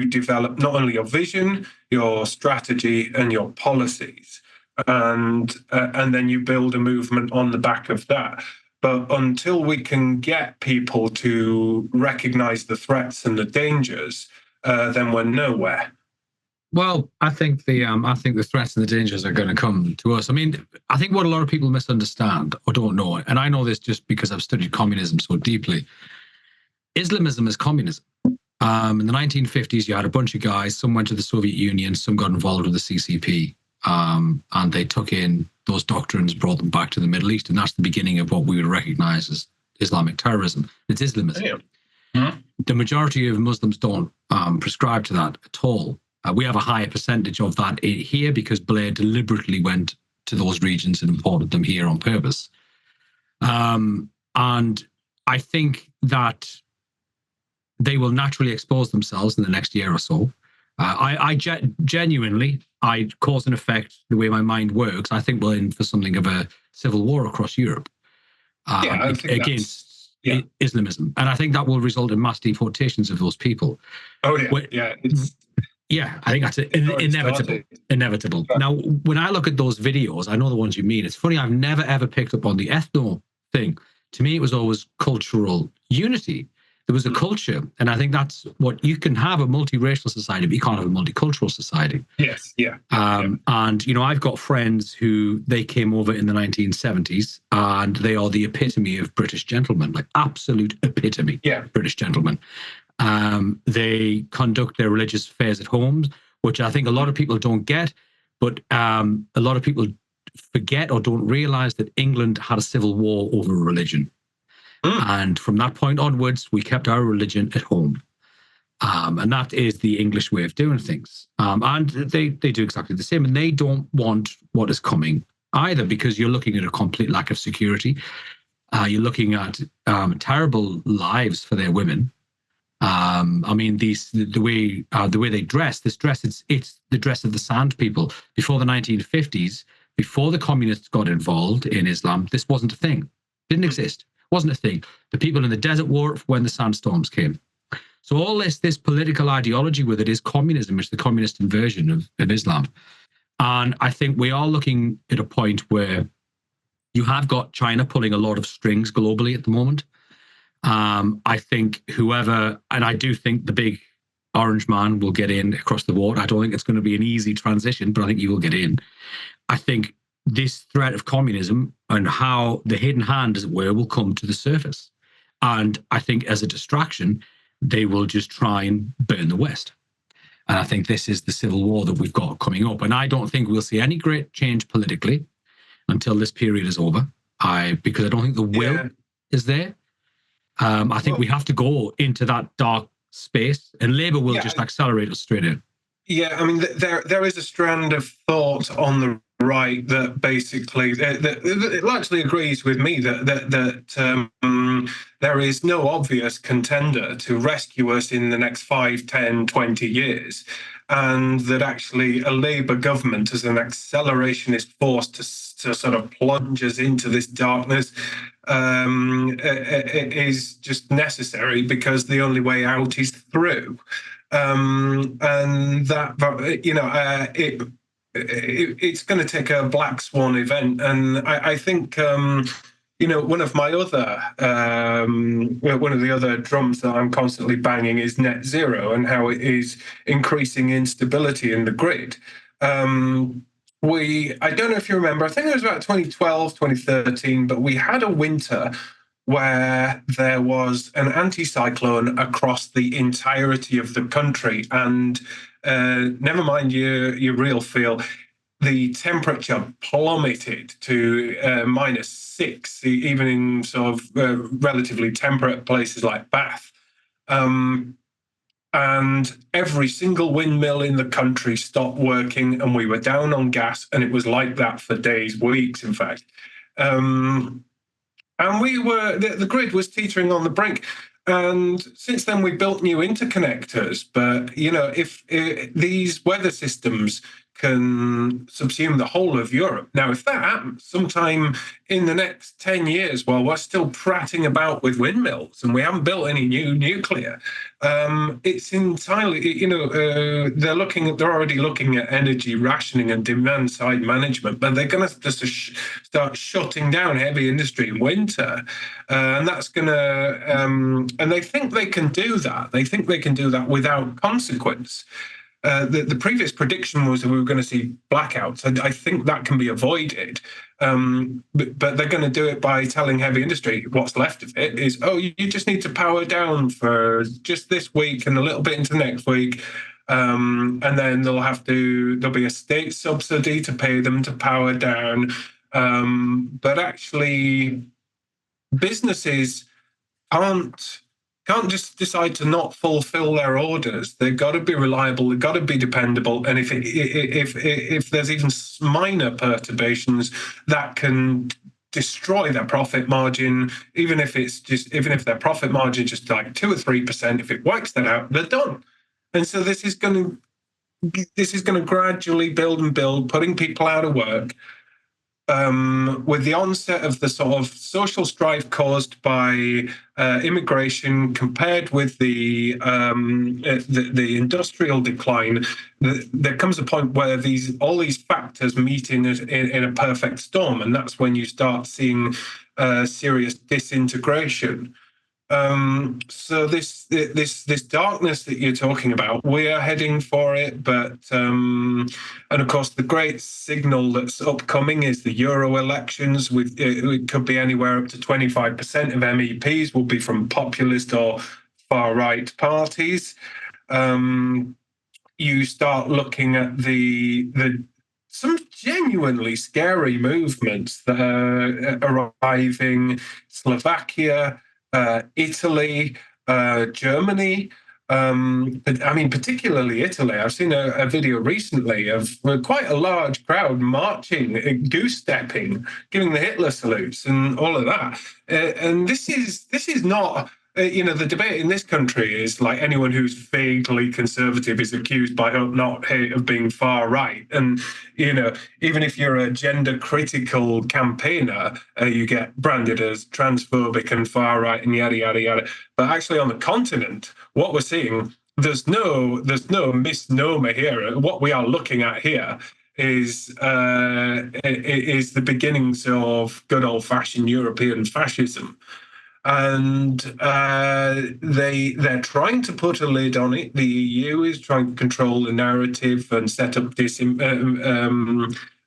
develop not only your vision, your strategy, and your policies, and then you build a movement on the back of that. But until we can get people to recognize the threats and the dangers, then we're nowhere. Well, I think the threats and the dangers are going to come to us. I mean, I think what a lot of people misunderstand or don't know, and I know this just because I've studied communism so deeply, Islamism is communism. In the 1950s, you had a bunch of guys, some went to the Soviet Union, some got involved with the CCP, and they took in those doctrines, brought them back to the Middle East, and that's the beginning of what we would recognize as Islamic terrorism. It's Islamism. Yeah. The majority of Muslims don't prescribe to that at all. We have a higher percentage of that here because Blair deliberately went to those regions and imported them here on purpose. And I think that they will naturally expose themselves in the next year or so. Genuinely, cause and effect, the way my mind works, I think we're in for something of a civil war across Europe against Islamism. And I think that will result in mass deportations of those people. Oh, yeah. Yeah, I think that's inevitable. Now, when I look at those videos, I know the ones you mean. It's funny, I've never, ever picked up on the ethno thing. To me, it was always cultural unity. There was a culture, and I think that's what you can have a multiracial society, but you can't have a multicultural society. Yes, yeah. And, I've got friends who they came over in the 1970s, and they are the epitome of British gentlemen, like absolute epitome British gentlemen. They conduct their religious affairs at home, which I think a lot of people don't get, but a lot of people forget or don't realize that England had a civil war over religion. And from that point onwards, we kept our religion at home. And that is the English way of doing things. And they do exactly the same. And they don't want what is coming either, because you're looking at a complete lack of security. You're looking at terrible lives for their women. I mean, the way they dress, it's the dress of the sand people. Before the 1950s, before the communists got involved in Islam, this wasn't a thing. Didn't exist. Wasn't a thing. The people in the desert wore it when the sandstorms came. So all this political ideology with it is communism. It's the communist inversion of Islam. And I think we are looking at a point where you have got China pulling a lot of strings globally at the moment. I think and I do think the big orange man will get in across the board. I don't think it's going to be an easy transition, but I think he will get in. I think this threat of communism and how the hidden hand, as it were, will come to the surface. And I think as a distraction, they will just try and burn the West. And I think this is the civil war that we've got coming up. And I don't think we'll see any great change politically until this period is over. Because I don't think the will is there. I think we have to go into that dark space, and Labour will just accelerate us straight in. Yeah, I mean, there is a strand of thought on the right that basically that largely agrees with me that there is no obvious contender to rescue us in the next 5, 10, 20 years, and that actually a Labour government as an accelerationist force to to sort of plunge us into this darkness is just necessary, because the only way out is through. And that, it's going to take a black swan event. And I think, one of the other drums that I'm constantly banging is net zero, and how it is increasing instability in the grid. I don't know if you remember, I think it was about 2012, 2013, but we had a winter where there was an anticyclone across the entirety of the country. And never mind your real feel, the temperature plummeted to -6, even in sort of relatively temperate places like Bath. And every single windmill in the country stopped working, and we were down on gas, and it was like that for days, weeks, in fact. And the grid was teetering on the brink. And since then, we built new interconnectors. But, if these weather systems can subsume the whole of Europe. Now, if that happens sometime in the next 10 years, while we're still prattling about with windmills and we haven't built any new nuclear, it's entirely, they're already looking at energy rationing and demand side management, but they're going to just start shutting down heavy industry in winter. And that's going to, and they think they can do that. They think they can do that without consequence. The previous prediction was that we were going to see blackouts. I think that can be avoided, but they're going to do it by telling heavy industry what's left of it is, you just need to power down for just this week and a little bit into next week, and then there'll be a state subsidy to pay them to power down. But actually, businesses can't just decide to not fulfill their orders. They've got to be reliable. They've got to be dependable. And if there's even minor perturbations, that can destroy their profit margin. Even if their profit margin is just like 2 or 3%, if it wipes that out, they're done. And so this is going to gradually build and build, putting people out of work. With the onset of the sort of social strife caused by immigration, compared with the industrial decline, there comes a point where all these factors meet in a perfect storm, and that's when you start seeing serious disintegration. So this darkness that you're talking about, we are heading for it, but and of course the great signal that's upcoming is the Euro elections. It could be anywhere up to 25% of MEPs will be from populist or far right parties. You start looking at some genuinely scary movements that are arriving: Slovakia, Italy, Germany. Particularly Italy. I've seen a video recently of quite a large crowd marching, goose-stepping, giving the Hitler salutes and all of that. And this is not... the debate in this country is like anyone who's vaguely conservative is accused by of being far right. And, even if you're a gender critical campaigner, you get branded as transphobic and far right and yada, yada, yada. But actually on the continent, what we're seeing, there's no misnomer here. What we are looking at here is the beginnings of good old fashioned European fascism. And they're trying to put a lid on it. The EU is trying to control the narrative and set up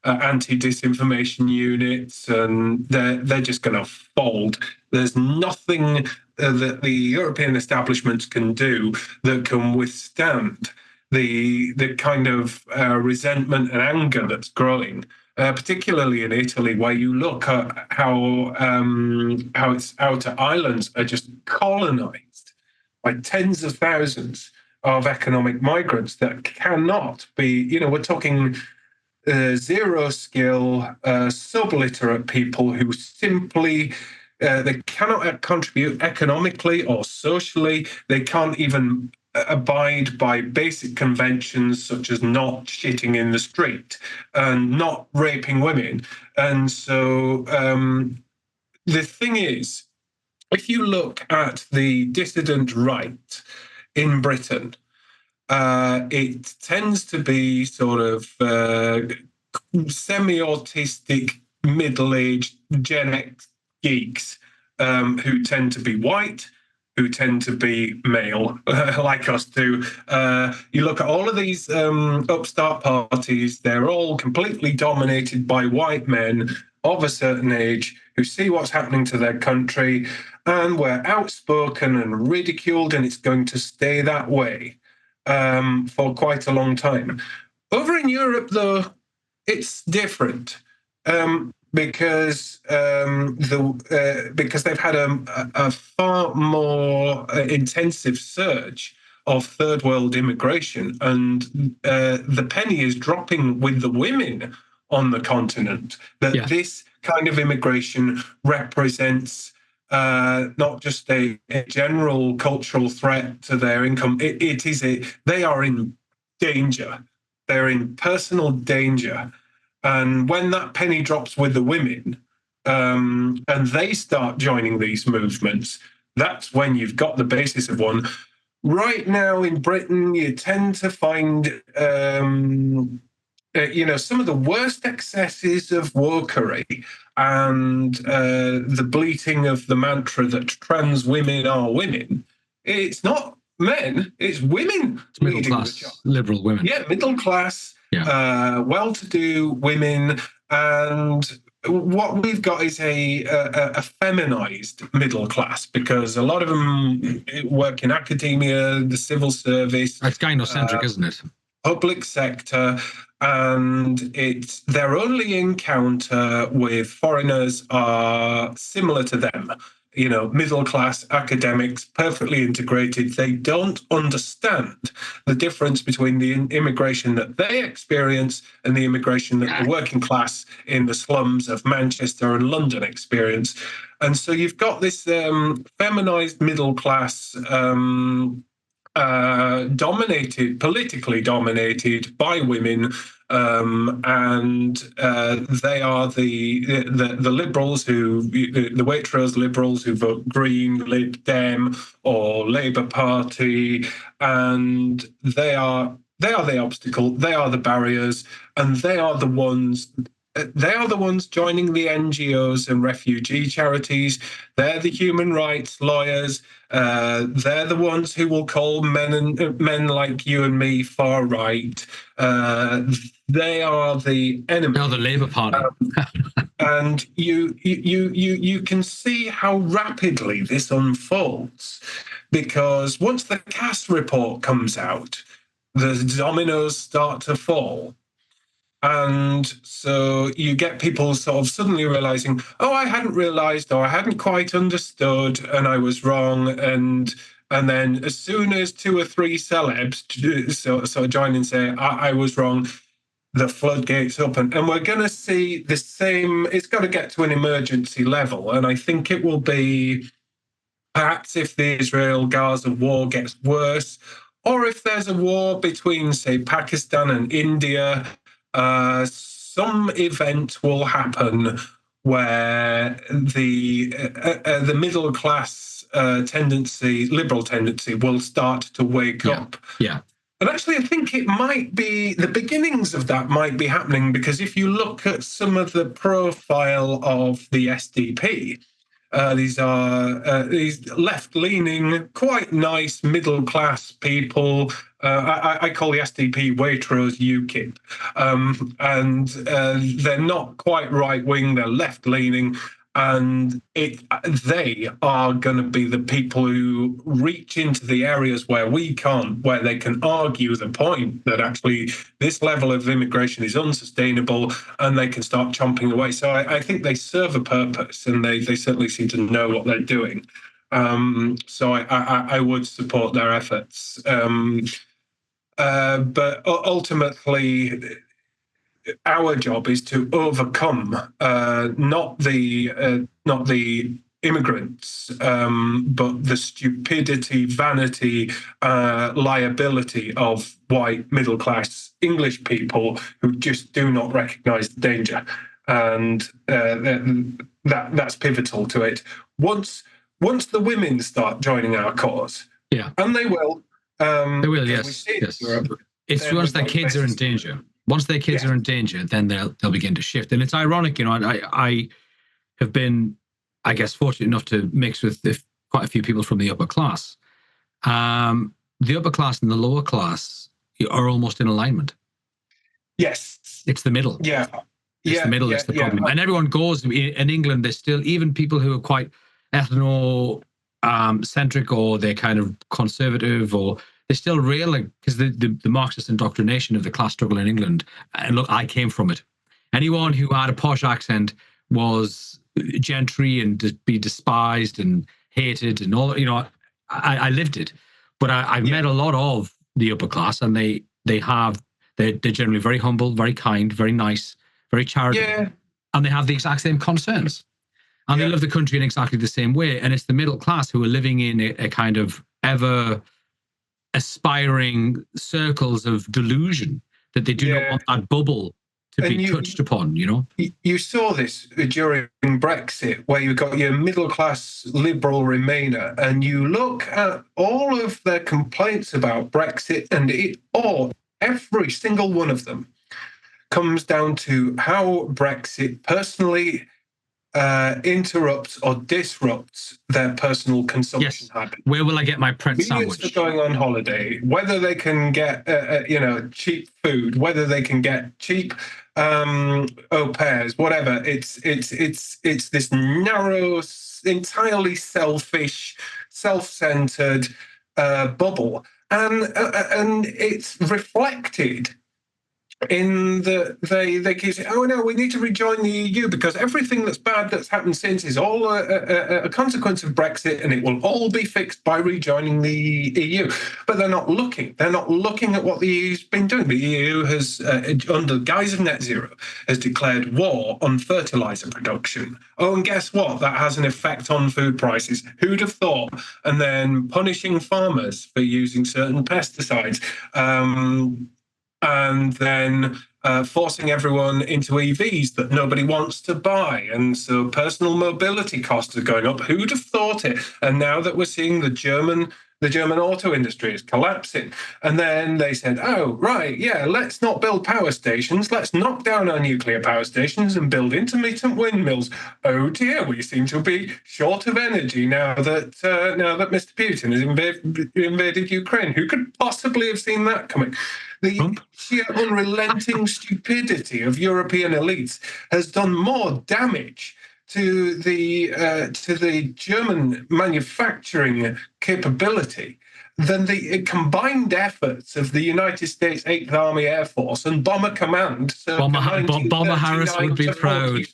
anti-disinformation units, and they're just going to fold. There's nothing that the European establishments can do that can withstand the kind of resentment and anger that's growing. Particularly in Italy, where you look at how its outer islands are just colonized by tens of thousands of economic migrants that cannot be, we're talking zero skill, subliterate people who simply, they cannot contribute economically or socially. They can't even abide by basic conventions such as not shitting in the street and not raping women. And so the thing is, if you look at the dissident right in Britain, it tends to be sort of semi-autistic, middle-aged Gen X geeks who tend to be white, who tend to be male, like us do. You look at all of these upstart parties, they're all completely dominated by white men of a certain age who see what's happening to their country, and we're outspoken and ridiculed, and it's going to stay that way for quite a long time. Over in Europe, though, it's different because they've had a far more intensive surge of third world immigration, and the penny is dropping with the women on the continent. That this kind of immigration represents not just a general cultural threat to their income. They are in danger. They're in personal danger. And when that penny drops with the women and they start joining these movements, that's when you've got the basis of one. Right now in Britain, you tend to find some of the worst excesses of wokery and the bleating of the mantra that trans women are women. It's not men, it's women. It's middle class, liberal women. Yeah, middle class, well-to-do women. And what we've got is a feminized middle class, because a lot of them work in academia, the civil service. It's gynocentric, isn't it? Public sector, and their only encounter with foreigners are similar to them. Middle class academics, perfectly integrated. They don't understand the difference between the immigration that they experience and the immigration that the working class in the slums of Manchester and London experience. And so you've got this feminized middle class politically dominated by women, and they are the liberals the Waitrose liberals who vote Green, Lib Dem, or Labour Party, and they are the obstacle, they are the barriers, and they are the ones joining the NGOs and refugee charities. They're the human rights lawyers. They're the ones who will call men like you and me far right. They are the enemy. They're the Labour Party. And you can see how rapidly this unfolds, because once the Cass report comes out, the dominoes start to fall. And so you get people sort of suddenly realizing, oh, I hadn't realized, or I hadn't quite understood, and I was wrong. And then as soon as 2 or 3 celebs sort of join and say, I was wrong, the floodgates open. And we're going to see the same. It's got to get to an emergency level. And I think it will be perhaps if the Israel-Gaza war gets worse, or if there's a war between, say, Pakistan and India, some event will happen where the middle class liberal tendency will start to wake up. Yeah. And actually, I think it might be the beginnings of that might be happening, because if you look at some of the profile of the SDP, these are these left-leaning, quite nice middle-class people. I call the SDP Waitrose UKIP. And they're not quite right-wing, they're left-leaning. And they are going to be the people who reach into the areas where we can't, where they can argue the point that actually this level of immigration is unsustainable, and they can start chomping away. So I think they serve a purpose, and they certainly seem to know what they're doing. So I would support their efforts. But ultimately, our job is to overcome not the immigrants, but the stupidity, vanity, liability of white middle-class English people who just do not recognise the danger. And that's pivotal to it. Once the women start joining our cause, and they will. They will, yes. It's once their kids are in danger. Once their kids are in danger, then they'll begin to shift. And it's ironic, I have been, I guess, fortunate enough to mix with quite a few people from the upper class. The upper class and the lower class are almost in alignment. Yes. It's the middle. It's the middle that's the problem. And everyone goes, in England, there's still, even people who are quite ethno-centric, or they're kind of conservative, or they're still railing, because the Marxist indoctrination of the class struggle in England, and look, I came from it. Anyone who had a posh accent was gentry and to be despised and hated and all. I lived it, but I've met a lot of the upper class, and they're generally very humble, very kind, very nice, very charitable, and they have the exact same concerns, and they love the country in exactly the same way. And it's the middle class who are living in a kind of ever aspiring circles of delusion that they do not want that bubble to be touched upon, You saw this during Brexit, where you got your middle-class liberal Remainer, and you look at all of their complaints about Brexit, and every single one of them comes down to how Brexit personally interrupts or disrupts their personal consumption habits. Where will I get my Prince sandwich? For going on holiday, whether they can get cheap food, whether they can get cheap au pairs, whatever. It's this narrow, entirely selfish, self-centered bubble, and it's reflected in they keep saying, oh no, we need to rejoin the EU because everything that's bad that's happened since is all a consequence of Brexit, and it will all be fixed by rejoining the EU. But they're not looking at what the EU's been doing. The EU has, under the guise of net zero, has declared war on fertilizer production. Oh, and guess what? That has an effect on food prices. Who'd have thought? And then punishing farmers for using certain pesticides. And then forcing everyone into EVs that nobody wants to buy. And so personal mobility costs are going up. Who'd have thought it? And now that we're seeing the German auto industry is collapsing. And then they said, oh, right, let's not build power stations. Let's knock down our nuclear power stations and build intermittent windmills. Oh dear, we seem to be short of energy now that Mr. Putin has invaded Ukraine. Who could possibly have seen that coming? The sheer unrelenting stupidity of European elites has done more damage to the German manufacturing capability than the combined efforts of the United States 8th Army Air Force and Bomber Command. Bomber Harris would be proud. We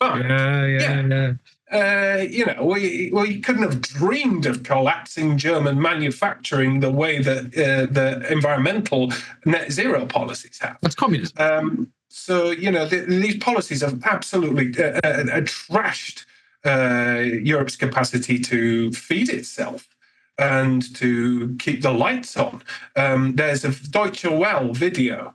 couldn't have dreamed of collapsing German manufacturing the way that the environmental net zero policies have. That's communism. These policies have absolutely trashed Europe's capacity to feed itself and to keep the lights on. There's a Deutsche Welle video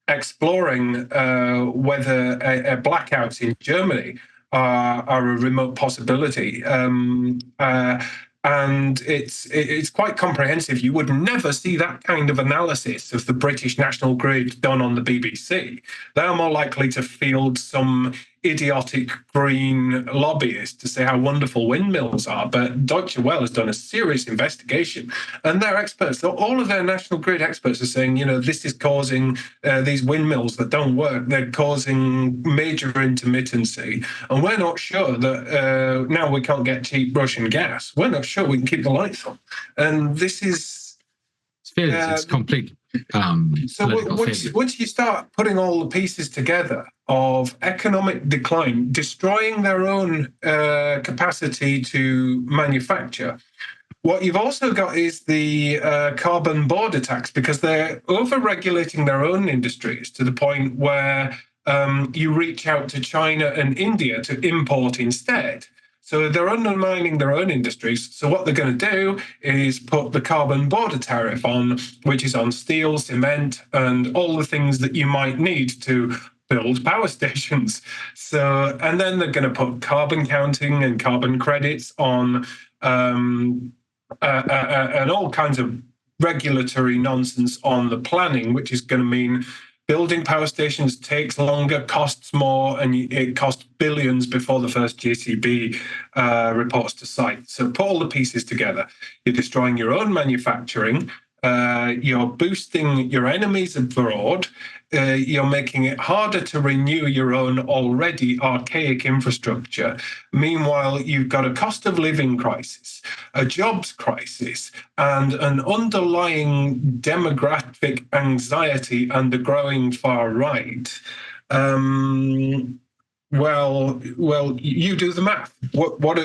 exploring whether blackouts in Germany are a remote possibility. And it's quite comprehensive. You would never see that kind of analysis of the British National Grid done on the BBC. They're more likely to field some idiotic green lobbyist to say how wonderful windmills are. But Deutsche Welle has done a serious investigation, and their experts, all of their National Grid experts, are saying, this is causing these windmills that don't work. They're causing major intermittency, and we're not sure that now we can't get cheap Russian gas. We're not sure we can keep the lights on, and this is it's complete. So once you start putting all the pieces together of economic decline, destroying their own capacity to manufacture, what you've also got is the carbon border tax, because they're over-regulating their own industries to the point where you reach out to China and India to import instead. So they're undermining their own industries. So what they're going to do is put the carbon border tariff on, which is on steel, cement, and all the things that you might need to build power stations. So, and then they're going to put carbon counting and carbon credits on, and all kinds of regulatory nonsense on the planning, which is going to mean building power stations takes longer, costs more, and it costs billions before the first JCB reports to site. So put all the pieces together. You're destroying your own manufacturing. You're boosting your enemies abroad. You're making it harder to renew your own already archaic infrastructure. Meanwhile, you've got a cost of living crisis, a jobs crisis, and an underlying demographic anxiety and the growing far right. Well, you do the math. What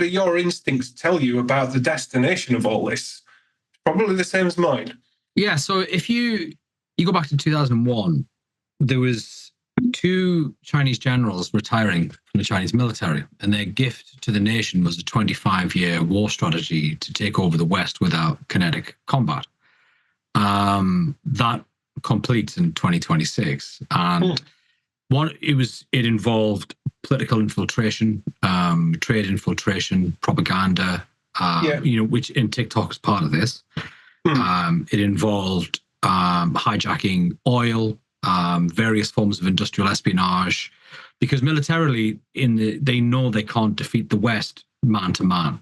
do your instincts tell you about the destination of all this? Probably the same as mine. Yeah. So if you go back to 2001, there was 2 Chinese generals retiring from the Chinese military, and their gift to the nation was a 25-year war strategy to take over the West without kinetic combat. That completes in 2026, and it involved political infiltration, trade infiltration, propaganda. Which in TikTok is part of this. It involved hijacking oil, various forms of industrial espionage, because militarily, they know they can't defeat the West man to man.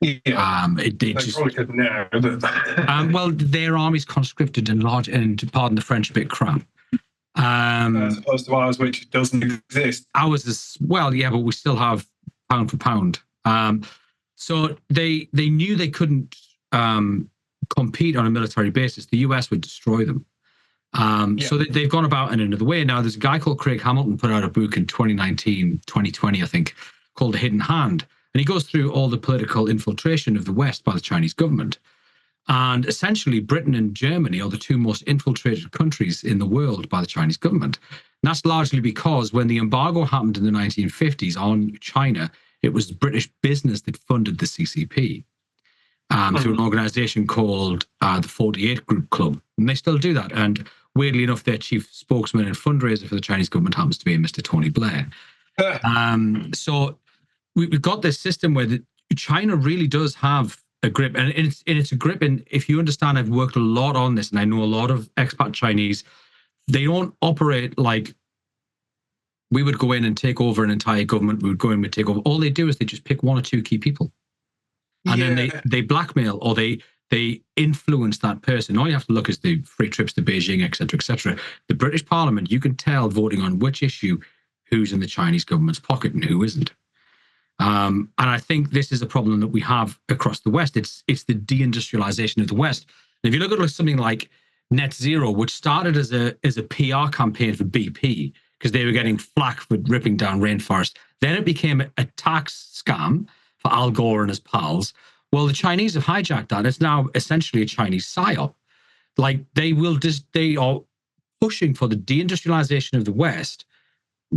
Yeah, they just probably could now. But well, their army's conscripted and large, and pardon the French, a bit crap. As opposed to ours, which doesn't exist. Ours is, well, yeah, but we still have pound for pound. So they knew they couldn't compete on a military basis. The US would destroy them. So they've gone about in another way. Now, there's a guy called Craig Hamilton put out a book in 2019, 2020, I think, called The Hidden Hand. And he goes through all the political infiltration of the West by the Chinese government. And essentially, Britain and Germany are the 2 most infiltrated countries in the world by the Chinese government. And that's largely because when the embargo happened in the 1950s on China, it was British business that funded the CCP through an organization called the 48 Group Club. And they still do that. And weirdly enough, their chief spokesman and fundraiser for the Chinese government happens to be Mr. Tony Blair. So we've got this system where China really does have a grip. And it's a grip. And if you understand, I've worked a lot on this, and I know a lot of expat Chinese, they don't operate like we would go in and take over an entire government. We would go in and take over. All they do is they just pick 1 or 2 key people. And then they blackmail, or they influence that person. All you have to look is the free trips to Beijing, et cetera, et cetera. The British Parliament, you can tell voting on which issue who's in the Chinese government's pocket and who isn't. And I think this is a problem that we have across the West. It's the deindustrialization of the West. And if you look at something like net zero, which started as a PR campaign for BP, because they were getting flack for ripping down rainforest. Then it became a tax scam for Al Gore and his pals. Well, the Chinese have hijacked that. It's now essentially a Chinese psyop. Like they are pushing for the deindustrialization of the West,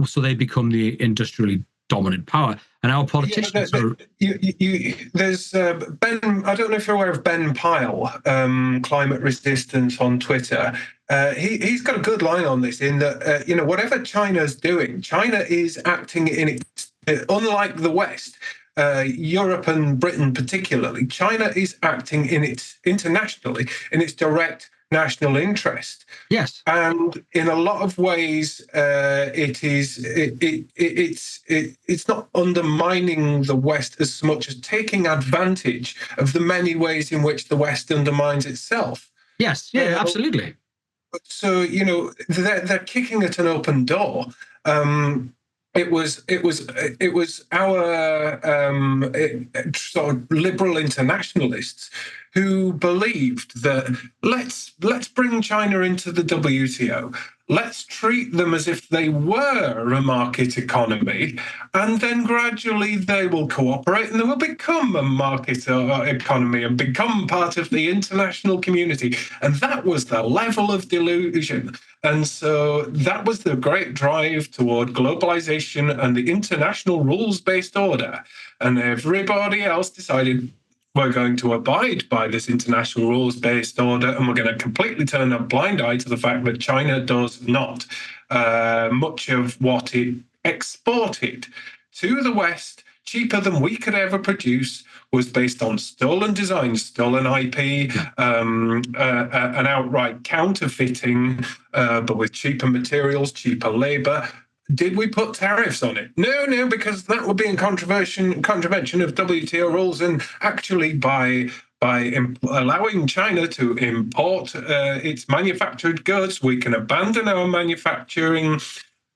so they become the industrially dominant power. And our politicians there's Ben, I don't know if you're aware of Ben Pyle, Climate Resistance on Twitter. He's got a good line on this in that, whatever China's doing, China is acting in its, unlike the West, Europe and Britain particularly, China is acting internationally in its direct national interest. Yes, and in a lot of ways, it's not undermining the West as much as taking advantage of the many ways in which the West undermines itself. Yes, yeah, absolutely. So they're kicking at an open door. It was our sort of liberal internationalists who believed that let's bring China into the WTO. Let's treat them as if they were a market economy, and then gradually they will cooperate and they will become a market economy and become part of the international community. And that was the level of delusion. And so that was the great drive toward globalization and the international rules-based order. And everybody else decided, we're going to abide by this international rules-based order, and we're going to completely turn a blind eye to the fact that China does not. Much of what it exported to the West, cheaper than we could ever produce, was based on stolen designs, stolen IP, an outright counterfeiting, but with cheaper materials, cheaper labor. Did we put tariffs on it? No, because that would be in contravention of WTO rules. And actually, by allowing China to import its manufactured goods, we can abandon our manufacturing,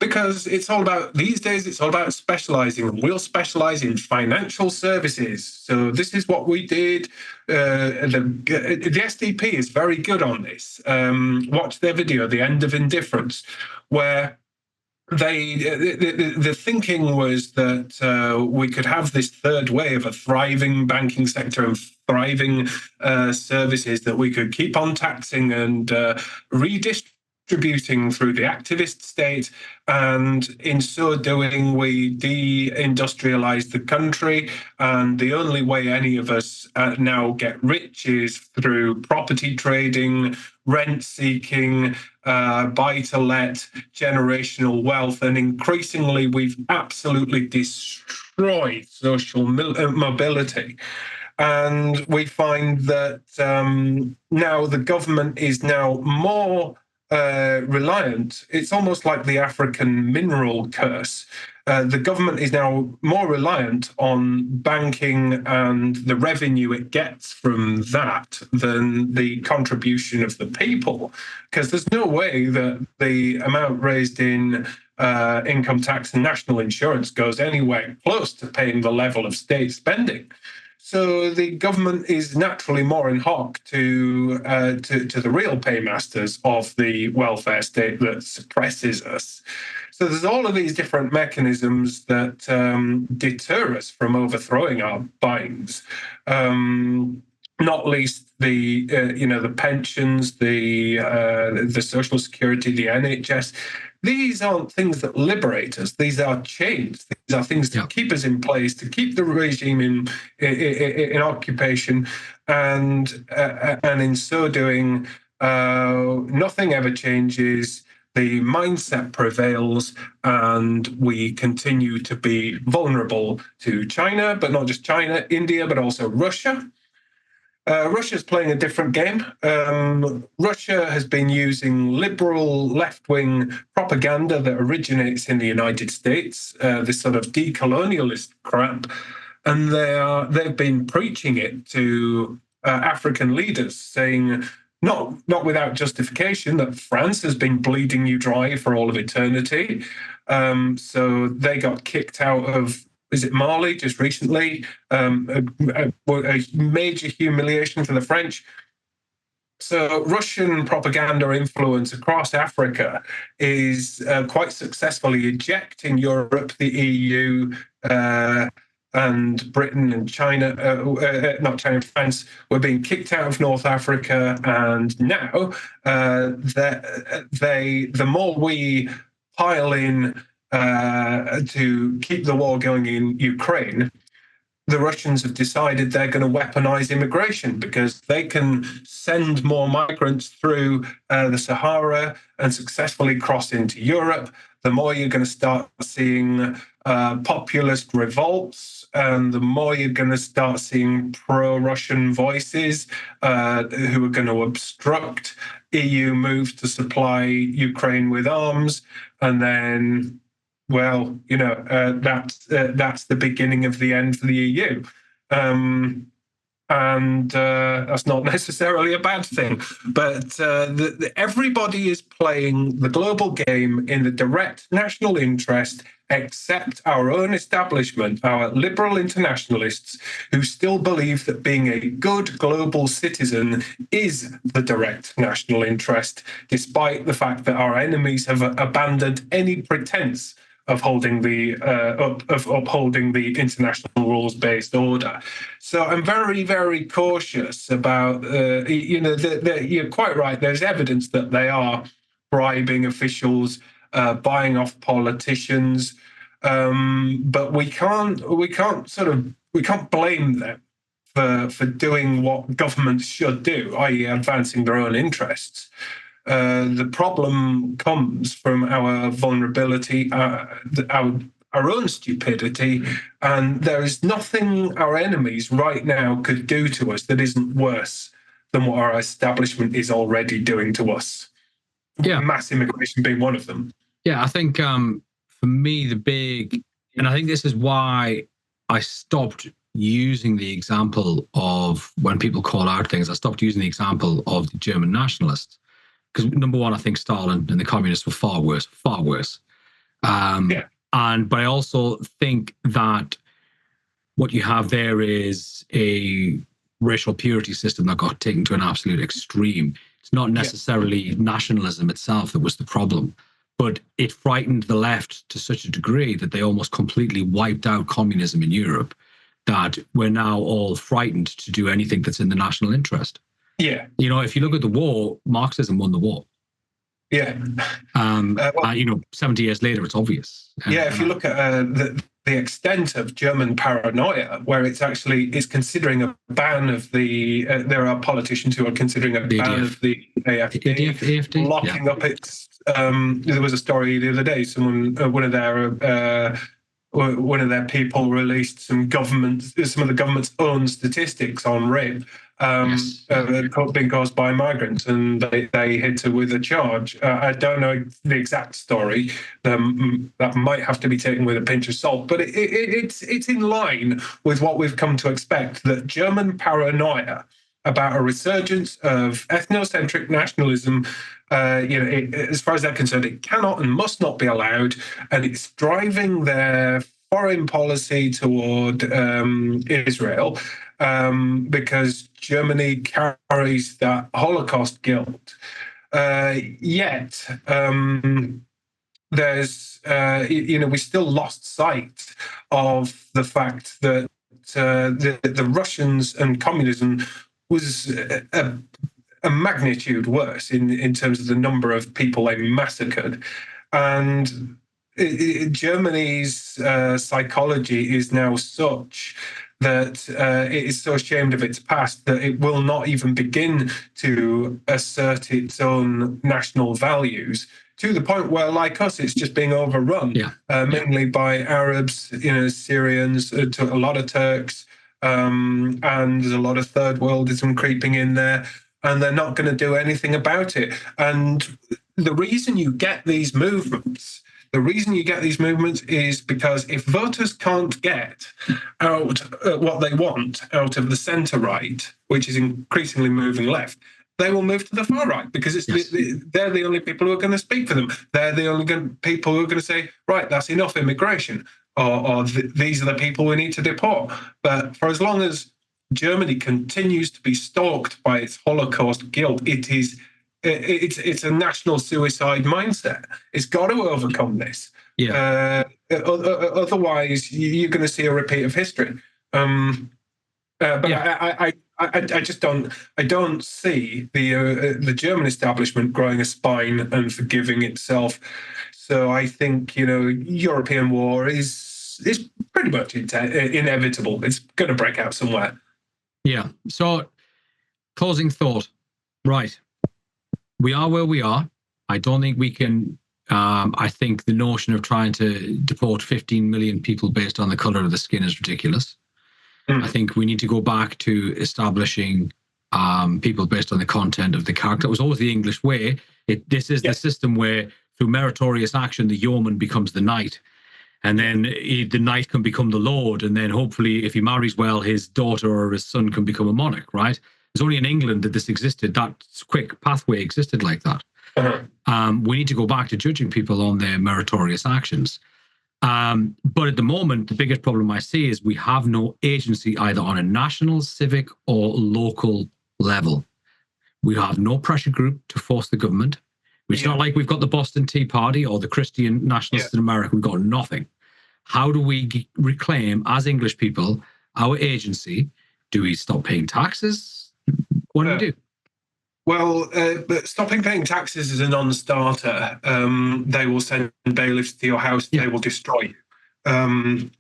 because it's all about, these days, it's all about specializing. We'll specialize in financial services. So this is what we did. The SDP is very good on this. Watch their video, The End of Indifference, where the thinking was that we could have this third way of a thriving banking sector and thriving services that we could keep on taxing and redistributing through the activist state. And in so doing, we deindustrialize the country. And the only way any of us now get rich is through property trading, rent seeking, buy-to-let, generational wealth. And increasingly, we've absolutely destroyed social mobility. And we find that now the government is now more reliant. It's almost like the African mineral curse. The government is now more reliant on banking and the revenue it gets from that than the contribution of the people, because there's no way that the amount raised in income tax and national insurance goes anywhere close to paying the level of state spending. So the government is naturally more in hock to the real paymasters of the welfare state that suppresses us. So there's all of these different mechanisms that deter us from overthrowing our binds. Not least the the pensions, the social security, the NHS. These aren't things that liberate us. These are chains. These are things to keep us in place, to keep the regime in occupation, and in so doing, nothing ever changes. The mindset prevails, and we continue to be vulnerable to China, but not just China, India, but also Russia. Russia's playing a different game. Russia has been using liberal left-wing propaganda that originates in the United States, this sort of decolonialist crap, and they've been preaching it to African leaders, saying, not without justification, that France has been bleeding you dry for all of eternity. So they got kicked out of, is it Mali just recently? A major humiliation for the French. So Russian propaganda influence across Africa is quite successfully ejecting Europe, the EU, and Britain and China, not China, France, were being kicked out of North Africa. And now the more we pile in to keep the war going in Ukraine, the Russians have decided they're going to weaponize immigration, because they can send more migrants through the Sahara and successfully cross into Europe. The more you're going to start seeing populist revolts, and the more you're going to start seeing pro-Russian voices who are going to obstruct EU moves to supply Ukraine with arms. And then, well, that's the beginning of the end for the EU. And that's not necessarily a bad thing. But everybody is playing the global game in the direct national interest except our own establishment, our liberal internationalists, who still believe that being a good global citizen is the direct national interest, despite the fact that our enemies have abandoned any pretense of upholding the international rules-based order. So I'm very, very cautious about, you're quite right. There's evidence that they are bribing officials, buying off politicians, but we can't blame them for doing what governments should do, i.e., advancing their own interests. The problem comes from our vulnerability, our own stupidity, and there is nothing our enemies right now could do to us that isn't worse than what our establishment is already doing to us. Yeah. Mass immigration being one of them. Yeah, I think for me, and I think this is why I stopped using the example of when people call out things, I stopped using the example of the German nationalists. Because number one, I think Stalin and the communists were far worse. But I also think that what you have there is a racial purity system that got taken to an absolute extreme. It's not necessarily nationalism itself that was the problem, but it frightened the left to such a degree that they almost completely wiped out communism in Europe, that we're now all frightened to do anything that's in the national interest. Yeah. If you look at the war, Marxism won the war. Yeah. 70 years later, it's obvious. If you look at the extent of German paranoia, where it's considering a ban of the, there are politicians who are considering a ban of the AfD, locking up its. There was a story the other day. One of their people released some of the government's own statistics on rape being caused by migrants, and they hit her with a charge. I don't know the exact story. That might have to be taken with a pinch of salt, but it's in line with what we've come to expect, that German paranoia about a resurgence of ethnocentric nationalism, as far as they're concerned, it cannot and must not be allowed, and it's driving their foreign policy toward Israel, because Germany carries that Holocaust guilt. Yet there's, we still lost sight of the fact that the Russians and communism was a magnitude worse in terms of the number of people they massacred. And Germany's psychology is now such that it is so ashamed of its past that it will not even begin to assert its own national values, to the point where, like us, it's just being overrun, mainly by Arabs, Syrians, to a lot of Turks, and there's a lot of third worldism creeping in there, and they're not going to do anything about it. And the reason you get these movements is because if voters can't get out what they want out of the centre-right, which is increasingly moving left, they will move to the far right, because they're the only people who are going to speak for them. They're the only people who are going to say, right, that's enough immigration, or these are the people we need to deport. But for as long as Germany continues to be stalked by its Holocaust guilt, it's a national suicide mindset. It's got to overcome this. Otherwise, you're going to see a repeat of history. I just don't see the German establishment growing a spine and forgiving itself. So I think European war is pretty much inevitable. It's going to break out somewhere. Yeah. So, closing thought. Right. We are where we are. I don't think we can. I think the notion of trying to deport 15 million people based on the color of the skin is ridiculous. I think we need to go back to establishing people based on the content of the character. It was always the English way. This is the system where, through meritorious action, the yeoman becomes the knight. And then the knight can become the lord. And then hopefully, if he marries well, his daughter or his son can become a monarch, right? It's only in England that this existed. That quick pathway existed like that. We need to go back to judging people on their meritorious actions. But at the moment, the biggest problem I see is we have no agency either on a national, civic, or local level. We have no pressure group to force the government. It's not like we've got the Boston Tea Party or the Christian Nationalists in America. We've got nothing. How do we reclaim, as English people, our agency? Do we stop paying taxes? What do we do? Well, but stopping paying taxes is a non-starter. They will send bailiffs to your house. They will destroy you. And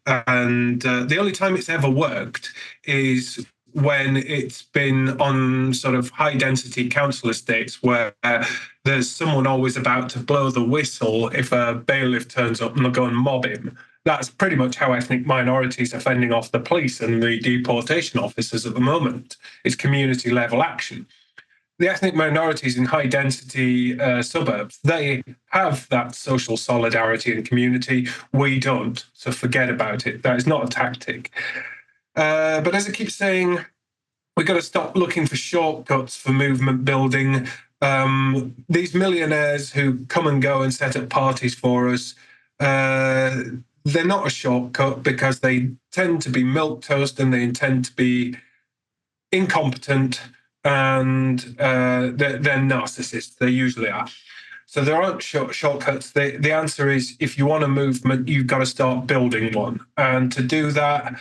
the only time it's ever worked is when it's been on sort of high-density council estates where there's someone always about to blow the whistle if a bailiff turns up and they'll go and mob him. That's pretty much how ethnic minorities are fending off the police and the deportation officers at the moment. It's community-level action. The ethnic minorities in high-density suburbs, they have that social solidarity and community. We don't, so forget about it. That is not a tactic. But as I keep saying, we've got to stop looking for shortcuts for movement building. These millionaires who come and go and set up parties for us, they're not a shortcut because they tend to be milquetoast and they tend to be incompetent and they're narcissists. They usually are. So there aren't shortcuts. The answer is if you want a movement, you've got to start building one. And to do that,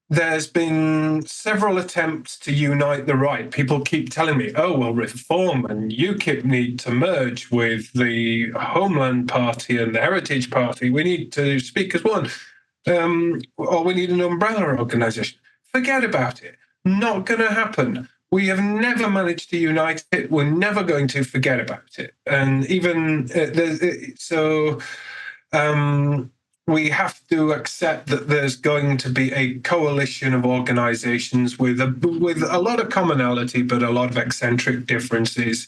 there's been several attempts to unite the right. People keep telling me, oh, well, Reform and UKIP need to merge with the Homeland Party and the Heritage Party. We need to speak as one. Or we need an umbrella organisation. Forget about it. Not going to happen. We have never managed to unite it. We're never going to. Forget about it. And even we have to accept that there's going to be a coalition of organizations with a lot of commonality, but a lot of eccentric differences.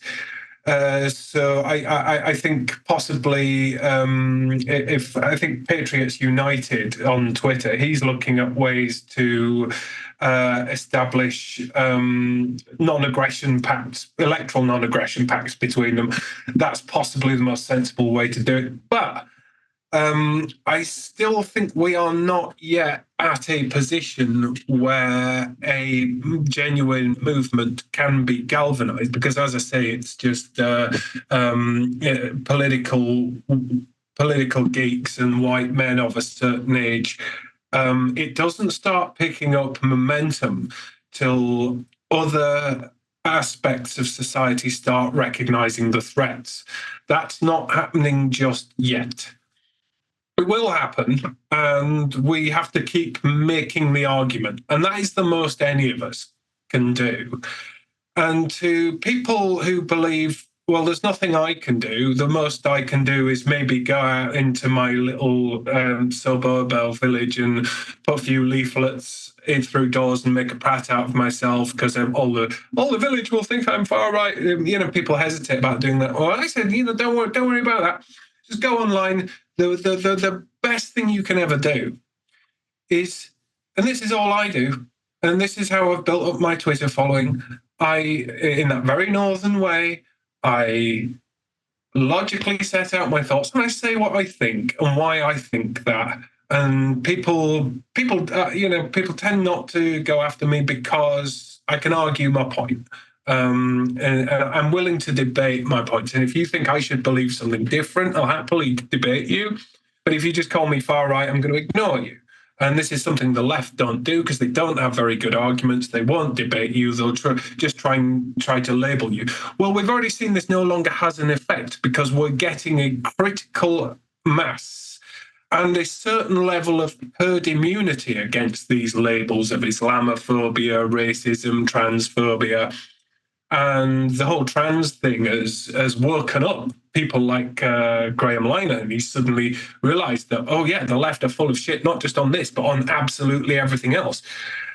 So I think possibly I think Patriots United on Twitter, he's looking at ways to establish non-aggression pacts, electoral non-aggression pacts between them. That's possibly the most sensible way to do it. But I still think we are not yet at a position where a genuine movement can be galvanized, because, as I say, it's just political geeks and white men of a certain age. It doesn't start picking up momentum till other aspects of society start recognizing the threats. That's not happening just yet. It will happen, and we have to keep making the argument. And that is the most any of us can do. And to people who believe, well, there's nothing I can do, the most I can do is maybe go out into my little suburb or village and put a few leaflets in through doors and make a prat out of myself because all the village will think I'm far right. People hesitate about doing that. Well, I said, don't worry about that. Just go online. The best thing you can ever do is, and this is all I do, and this is how I've built up my Twitter following. In that very northern way, I logically set out my thoughts and I say what I think and why I think that. And people tend not to go after me because I can argue my point. And I'm willing to debate my points. And if you think I should believe something different, I'll happily debate you. But if you just call me far right, I'm going to ignore you. And this is something the left don't do because they don't have very good arguments. They won't debate you. They'll just try to label you. Well, we've already seen this no longer has an effect because we're getting a critical mass and a certain level of herd immunity against these labels of Islamophobia, racism, transphobia. And the whole trans thing has woken up people like Graham Liner, and he suddenly realized that, oh yeah, the left are full of shit, not just on this, but on absolutely everything else.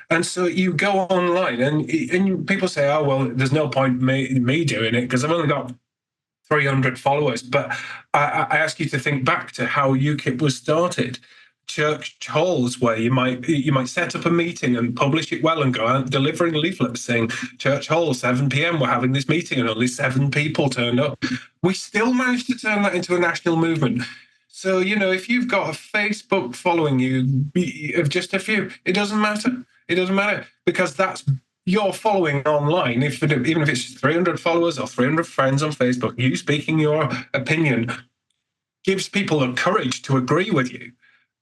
And so you go online and people say, oh, well, there's no point me doing it because I've only got 300 followers. But I ask you to think back to how UKIP was started. Church halls where you might set up a meeting and publish it well and go out delivering leaflets saying church hall 7 p.m. we're having this meeting and only 7 people turned up. We still managed to turn that into a national movement. So, if you've got a Facebook following you of just a few, it doesn't matter. It doesn't matter, because that's your following online. Even if it's 300 followers or 300 friends on Facebook, you speaking your opinion gives people the courage to agree with you.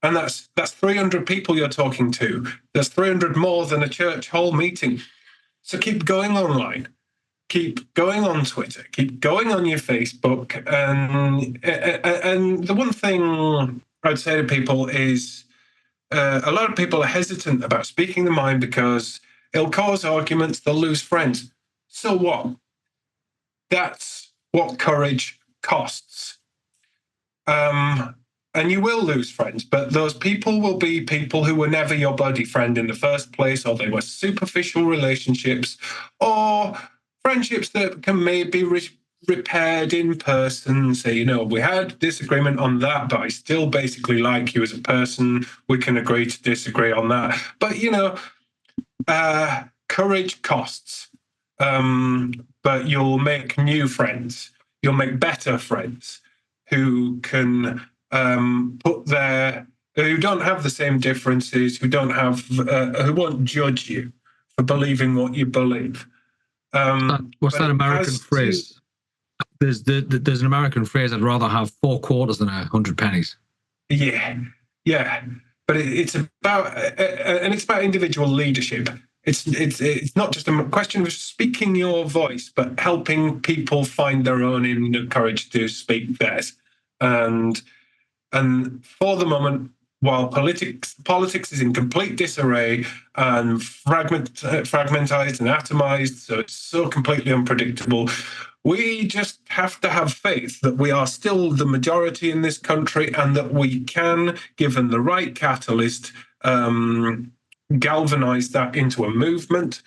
And that's 300 people you're talking to. That's 300 more than a church hall meeting. So keep going online. Keep going on Twitter. Keep going on your Facebook. And the one thing I'd say to people is a lot of people are hesitant about speaking their mind because it'll cause arguments, they'll lose friends. So what? That's what courage costs. And you will lose friends, but those people will be people who were never your bloody friend in the first place, or they were superficial relationships, or friendships that can maybe repaired in person. Say, we had disagreement on that, but I still basically like you as a person. We can agree to disagree on that. But, courage costs. But you'll make new friends. You'll make better friends who can who don't have the same differences, who won't judge you for believing what you believe. What's that American phrase? There's an American phrase: "I'd rather have 4 quarters than 100 pennies." Yeah. But it's about individual leadership. It's not just a question of speaking your voice, but helping people find their own inner courage to speak theirs. And for the moment, while politics is in complete disarray and fragmentized and atomized, so it's so completely unpredictable, we just have to have faith that we are still the majority in this country and that we can, given the right catalyst, galvanize that into a movement.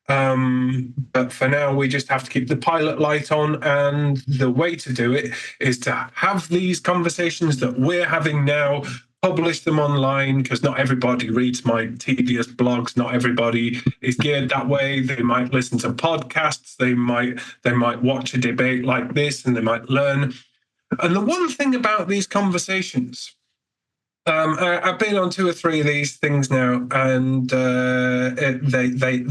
But for now, we just have to keep the pilot light on. And the way to do it is to have these conversations that we're having now, publish them online, because not everybody reads my tedious blogs. Not everybody is geared that way. They might listen to podcasts. They might watch a debate like this, and they might learn. And the one thing about these conversations, I've been on 2 or 3 of these things now, and they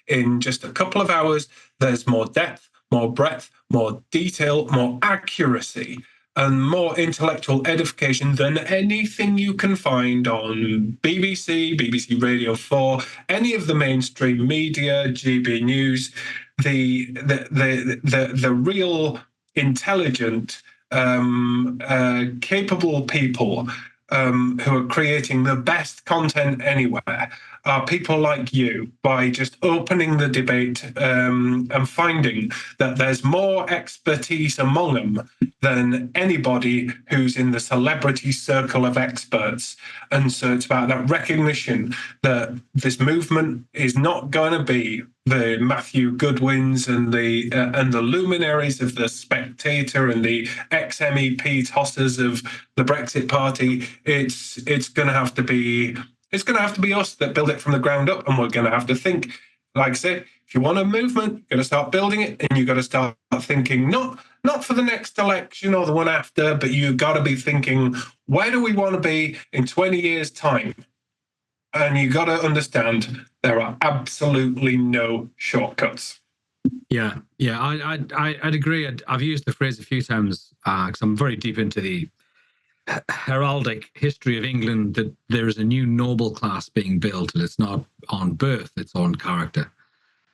in just a couple of hours, there's more depth, more breadth, more detail, more accuracy, and more intellectual edification than anything you can find on BBC Radio 4, any of the mainstream media, GB News, the real intelligent, capable people who are creating the best content anywhere are people like you, by just opening the debate and finding that there's more expertise among them than anybody who's in the celebrity circle of experts. And so it's about that recognition that this movement is not going to be the Matthew Goodwins and the luminaries of the Spectator and the ex-MEP tossers of the Brexit Party. It's going to have to be us that build it from the ground up, and we're going to have to think, like I said, if you want a movement, you've got to start building it, and you've got to start thinking not for the next election or the one after, but you've got to be thinking, where do we want to be in 20 years' time? And you've got to understand there are absolutely no shortcuts. Yeah, I'd agree. I've used the phrase a few times because I'm very deep into the heraldic history of England, that there is a new noble class being built, and it's not on birth, it's on character.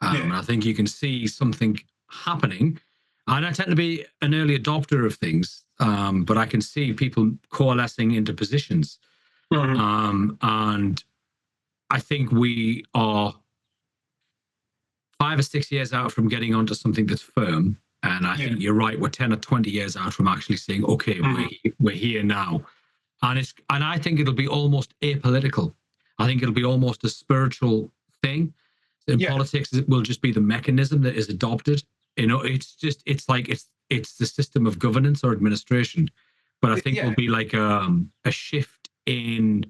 And I think you can see something happening. And I tend to be an early adopter of things, but I can see people coalescing into positions. Mm-hmm. And I think we are 5 or 6 years out from getting onto something that's firm. And I think you're right. We're 10 or 20 years out from actually saying, okay, we're here now. And I think it'll be almost apolitical. I think it'll be almost a spiritual thing. In politics, it will just be the mechanism that is adopted. It's the system of governance or administration. But I think it'll be like a shift in,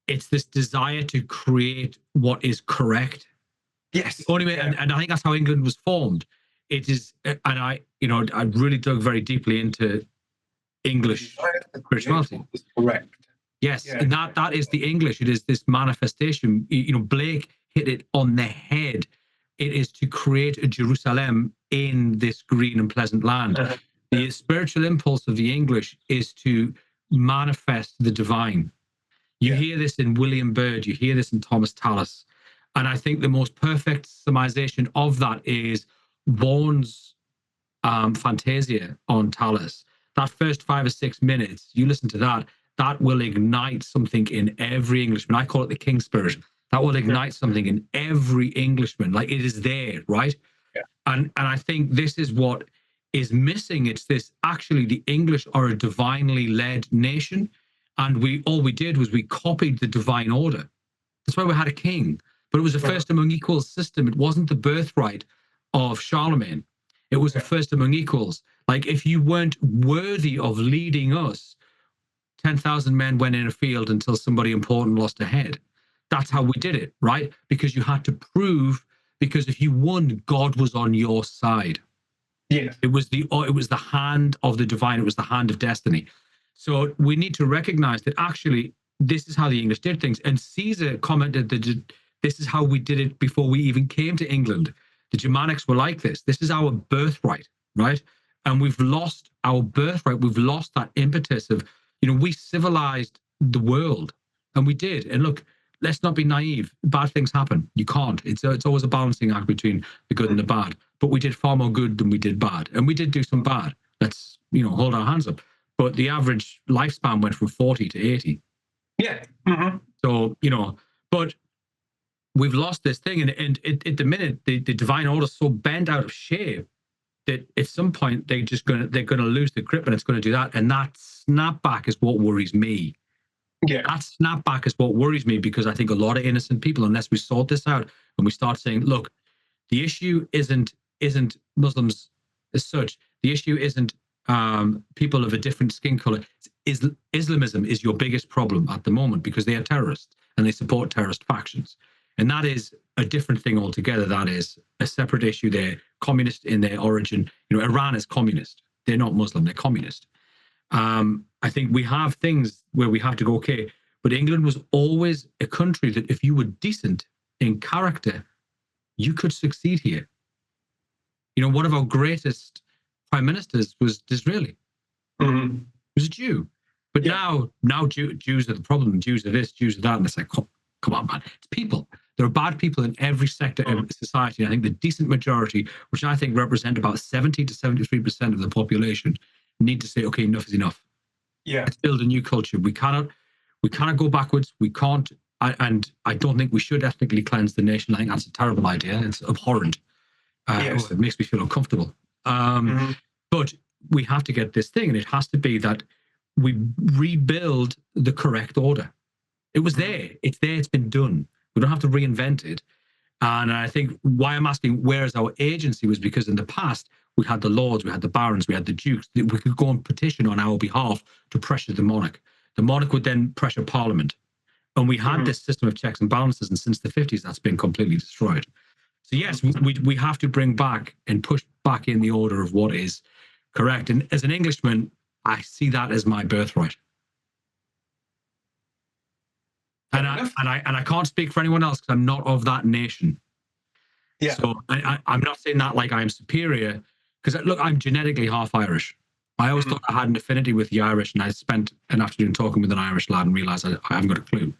it's this desire to create what is correct. Yes. Anyway, and I think that's how England was formed. It is, and I really dug very deeply into English spirituality. Correct. Yes, Yeah. and that is the English. It is this manifestation. Blake hit it on the head. It is to create a Jerusalem in this green and pleasant land. The spiritual impulse of the English is to manifest the divine. You hear this in William Byrd, you hear this in Thomas Tallis. And I think the most perfect summarization of that is Vaughan's Fantasia on Tallis. That first 5 or 6 minutes, you listen to that, that will ignite something in every Englishman. I call it the King spirit. That will ignite something in every Englishman. Like, it is there, right? Yeah. And I think this is what is missing. It's this, actually, the English are a divinely led nation. And all we did was we copied the divine order. That's why we had a king. But it was a first among equals system. It wasn't the birthright of Charlemagne. It was a first among equals. Like, if you weren't worthy of leading us, 10,000 men went in a field until somebody important lost a head. That's how we did it, right? Because you had to prove, because if you won, God was on your side. Yeah. It was the hand of the divine. It was the hand of destiny. So we need to recognize that actually this is how the English did things. And Caesar commented that this is how we did it before we even came to England. The Germanics were like this. This is our birthright, right? And we've lost our birthright. We've lost that impetus of, we civilized the world, and we did. And look, let's not be naive. Bad things happen. You can't. It's always a balancing act between the good and the bad. But we did far more good than we did bad. And we did do some bad. Let's, hold our hands up. But the average lifespan went from 40 to 80. Yeah. Mm-hmm. So, but we've lost this thing. And at the minute, the divine order is so bent out of shape that at some point they're going to lose the grip, and it's going to do that. And that snapback is what worries me. Yeah. That snapback is what worries me, because I think a lot of innocent people, unless we sort this out and we start saying, look, the issue isn't Muslims as such. The issue isn't people of a different skin color. Islamism is your biggest problem at the moment, because they are terrorists and they support terrorist factions. And that is a different thing altogether. That is a separate issue. They're communist in their origin. Iran is communist. They're not Muslim, they're communist. I think we have things where we have to go, okay, but England was always a country that if you were decent in character, you could succeed here. One of our greatest prime ministers was Disraeli. Mm-hmm. He was a Jew. But now Jews are the problem. Jews are this, Jews are that. And it's like, come on, man. It's people. There are bad people in every sector of society. And I think the decent majority, which I think represent about 70 to 73% of the population, need to say, okay, enough is enough. Yeah. Let's build a new culture. We cannot go backwards. We can't. And I don't think we should ethnically cleanse the nation. I think that's a terrible idea. It's abhorrent. Yes. It makes me feel uncomfortable. But we have to get this thing, and it has to be that we rebuild the correct order. It was there. It's there. It's been done. We don't have to reinvent it. And I think why I'm asking where is our agency was because in the past we had the lords, we had the barons, we had the dukes. We could go and petition on our behalf to pressure the monarch. The monarch would then pressure Parliament. And we had this system of checks and balances, and since the 50s, that's been completely destroyed. So yes, we have to bring back and push back in the order of what is correct. And as an Englishman, I see that as my birthright. And I can't speak for anyone else because I'm not of that nation. Yeah. So I'm not saying that like I'm superior, because look, I'm genetically half Irish. I always thought I had an affinity with the Irish, and I spent an afternoon talking with an Irish lad and realised I haven't got a clue.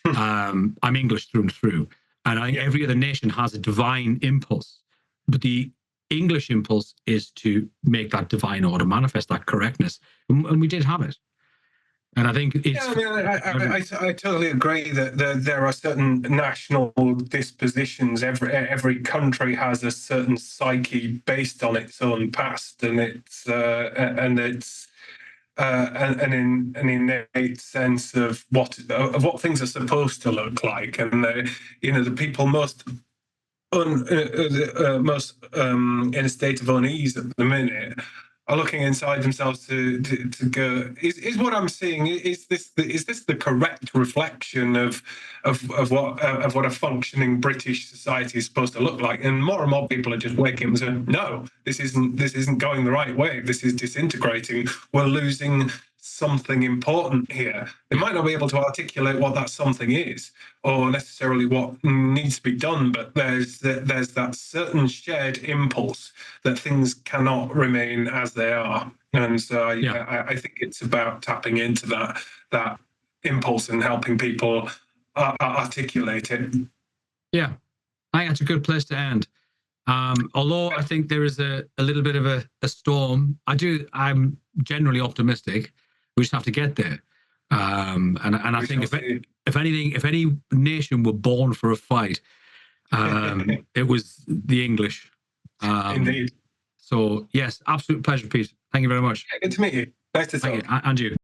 I'm English through and through. And I think every other nation has a divine impulse. But the English impulse is to make that divine order manifest, that correctness. And we did have it. And I think it's... I totally agree that there are certain national dispositions. Every country has a certain psyche based on its own past, and its an innate sense of what things are supposed to look like. And the people most in a state of unease at the minute are looking inside themselves to go, is what I'm seeing, is this the correct reflection of what a functioning British society is supposed to look like? And more people are just waking up and saying, no, this isn't going the right way. This is disintegrating. We're losing something important here. They might not be able to articulate what that something is or necessarily what needs to be done, but there's that certain shared impulse that things cannot remain as they are. And so I think it's about tapping into that impulse and helping people articulate it. Yeah, I think that's a good place to end. Although I think there is a little bit of a storm. I'm generally optimistic. We just have to get there. And I think if any nation were born for a fight, it was the English. Indeed. So yes, absolute pleasure, Pete. Thank you very much. Yeah, good to meet you. Nice to talk. And you.